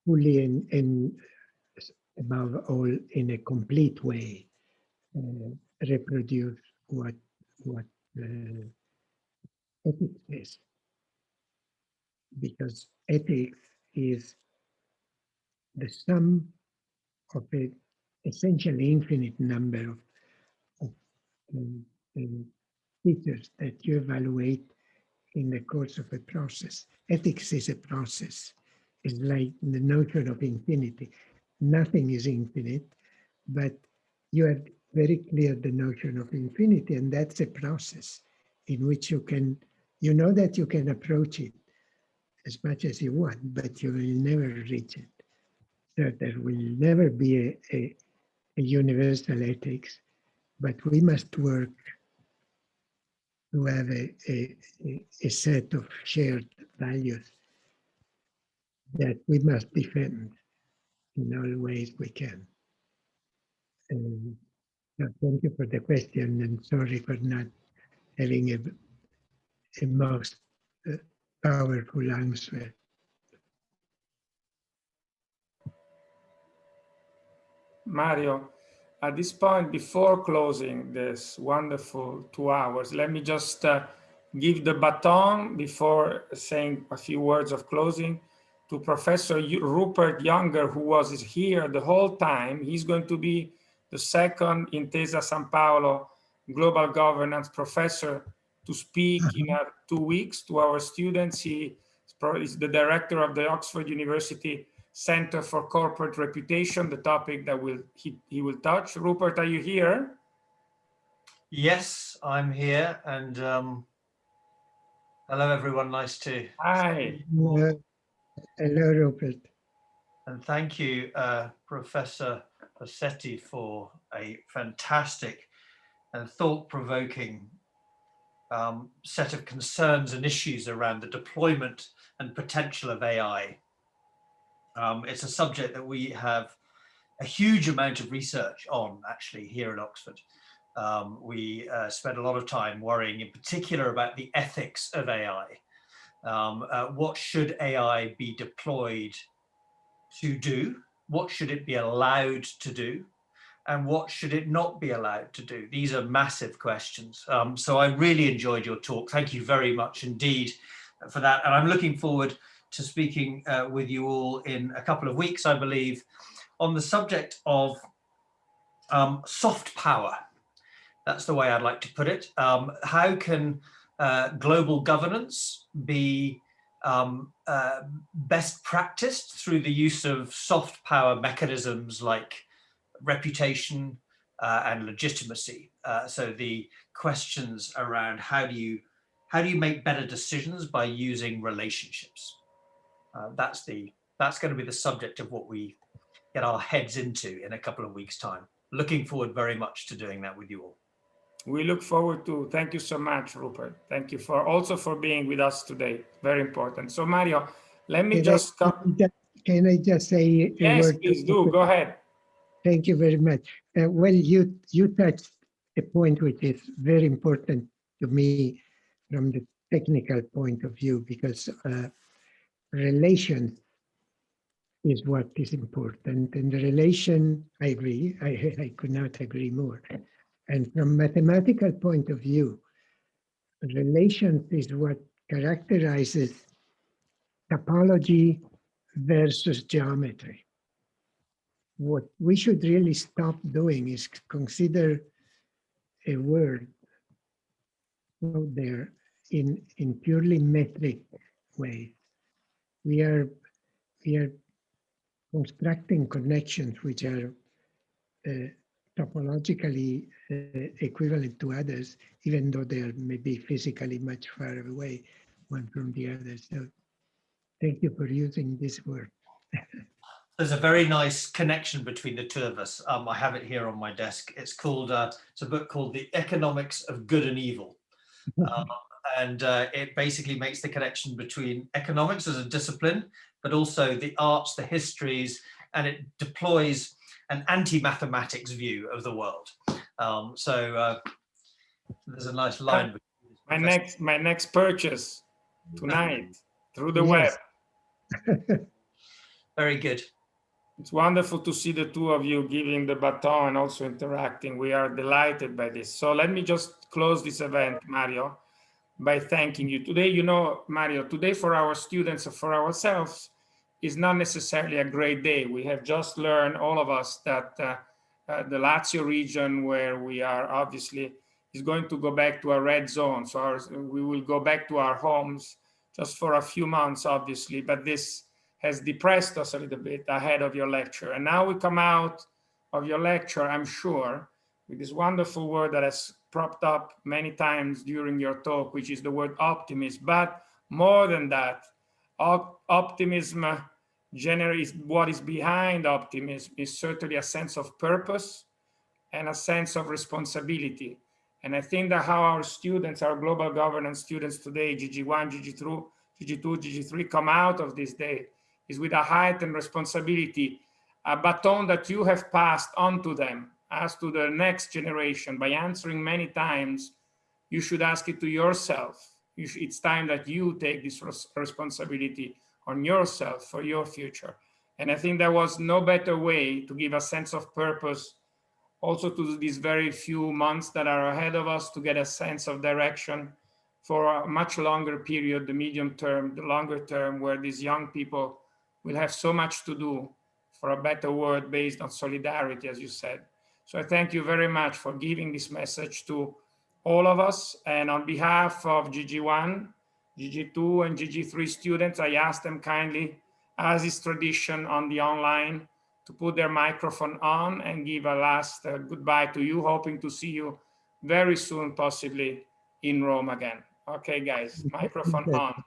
fully and above all in a complete way reproduce what ethics is, because ethics is the sum of an essentially infinite number of features that you evaluate in the course of a process. Ethics is a process. It's like the notion of infinity. Nothing is infinite, but you have very clear the notion of infinity, and that's a process in which you can, you know that you can approach it as much as you want, but you will never reach it. So there will never be a universal ethics, but we must work to have a set of shared values that we must defend in all ways we can. And so thank you for the question, and sorry for not having a most powerful answer. Mario, at this point, before closing this wonderful 2 hours, let me just give the baton before saying a few words of closing to Professor Rupert Younger, who was here the whole time. He's going to be the second Intesa SanPaolo Global Governance Professor to speak in 2 weeks to our students. He is the director of the Oxford University Center for Corporate Reputation, the topic that he will touch. Rupert, are you here? Yes, I'm here, and hello everyone, nice to Hi. Hello, Rupert. And thank you, Professor Rasetti, for a fantastic and thought-provoking set of concerns and issues around the deployment and potential of AI. It's a subject that we have a huge amount of research on, actually, here at Oxford. We spend a lot of time worrying in particular about the ethics of AI. What should AI be deployed to do? What should it be allowed to do? And what should it not be allowed to do? These are massive questions. So I really enjoyed your talk. Thank you very much indeed for that. And I'm looking forward to speaking with you all in a couple of weeks, I believe, on the subject of soft power. That's the way I'd like to put it. How can global governance be best practiced through the use of soft power mechanisms like reputation and legitimacy? So the questions around how do you make better decisions by using relationships? That's going to be the subject of what we get our heads into in a couple of weeks' time. Looking forward very much to doing that with you all. We look forward to. Thank you so much, Rupert. Thank you also for being with us today. Very important. So Mario, let me Can I just say a word? Yes, please do. Go ahead. Thank you very much. Well, you touched a point which is very important to me from the technical point of view, because relations is what is important. And the relation, I agree, I could not agree more. And from mathematical point of view, relations is what characterizes topology versus geometry. What we should really stop doing is consider a word out there in purely metric ways. We are constructing connections which are topologically equivalent to others, even though they are maybe physically much far away one from the other. So thank you for using this word. There's a very nice connection between the two of us. I have it here on my desk. It's called, it's a book called The Economics of Good and Evil. And it basically makes the connection between economics as a discipline, but also the arts, the histories, and it deploys an anti-mathematics view of the world. So there's a nice line. My next purchase tonight through the web. Very good. It's wonderful to see the two of you giving the baton and also interacting. We are delighted by this. So let me just close this event, Mario, by thanking you. Today, you know, Mario, today for our students or for ourselves is not necessarily a great day. We have just learned, all of us, that the Lazio region, where we are obviously, is going to go back to a red zone. So we will go back to our homes just for a few months, obviously, but this has depressed us a little bit ahead of your lecture. And now we come out of your lecture, I'm sure, with this wonderful word that has propped up many times during your talk, which is the word optimism. But more than that, optimism generates, what is behind optimism is certainly a sense of purpose and a sense of responsibility. And I think that how our students, our global governance students today, GG1, GG2, GG3, come out of this day is with a heightened responsibility, a baton that you have passed on to them, as to the next generation. By answering many times, you should ask it to yourself. It's time that you take this responsibility on yourself for your future. And I think there was no better way to give a sense of purpose also to these very few months that are ahead of us, to get a sense of direction for a much longer period, the medium term, the longer term, where these young people will have so much to do for a better world based on solidarity, as you said. So I thank you very much for giving this message to all of us. And on behalf of GG1, GG2, and GG3 students, I ask them kindly, as is tradition on the online, to put their microphone on and give a last goodbye to you, hoping to see you very soon, possibly in Rome again. Okay, guys, microphone on.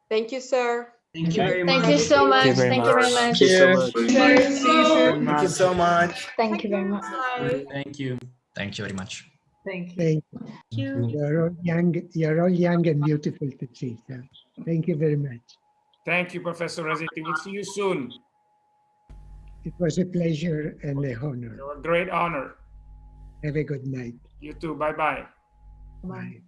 Thank you, sir. Thank you very much. Thank you so much. Thank you very much. Thank you so much. See you soon. Thank you so much. Thank you very much. Thank you. Thank you very much. Thank you. Thank you. You're all young and beautiful to see. So thank you very much. Thank you, Professor Rasetti. We'll see you soon. It was a pleasure and a honor. A great honor. Have a good night. You too. Bye-bye. Bye. Bye.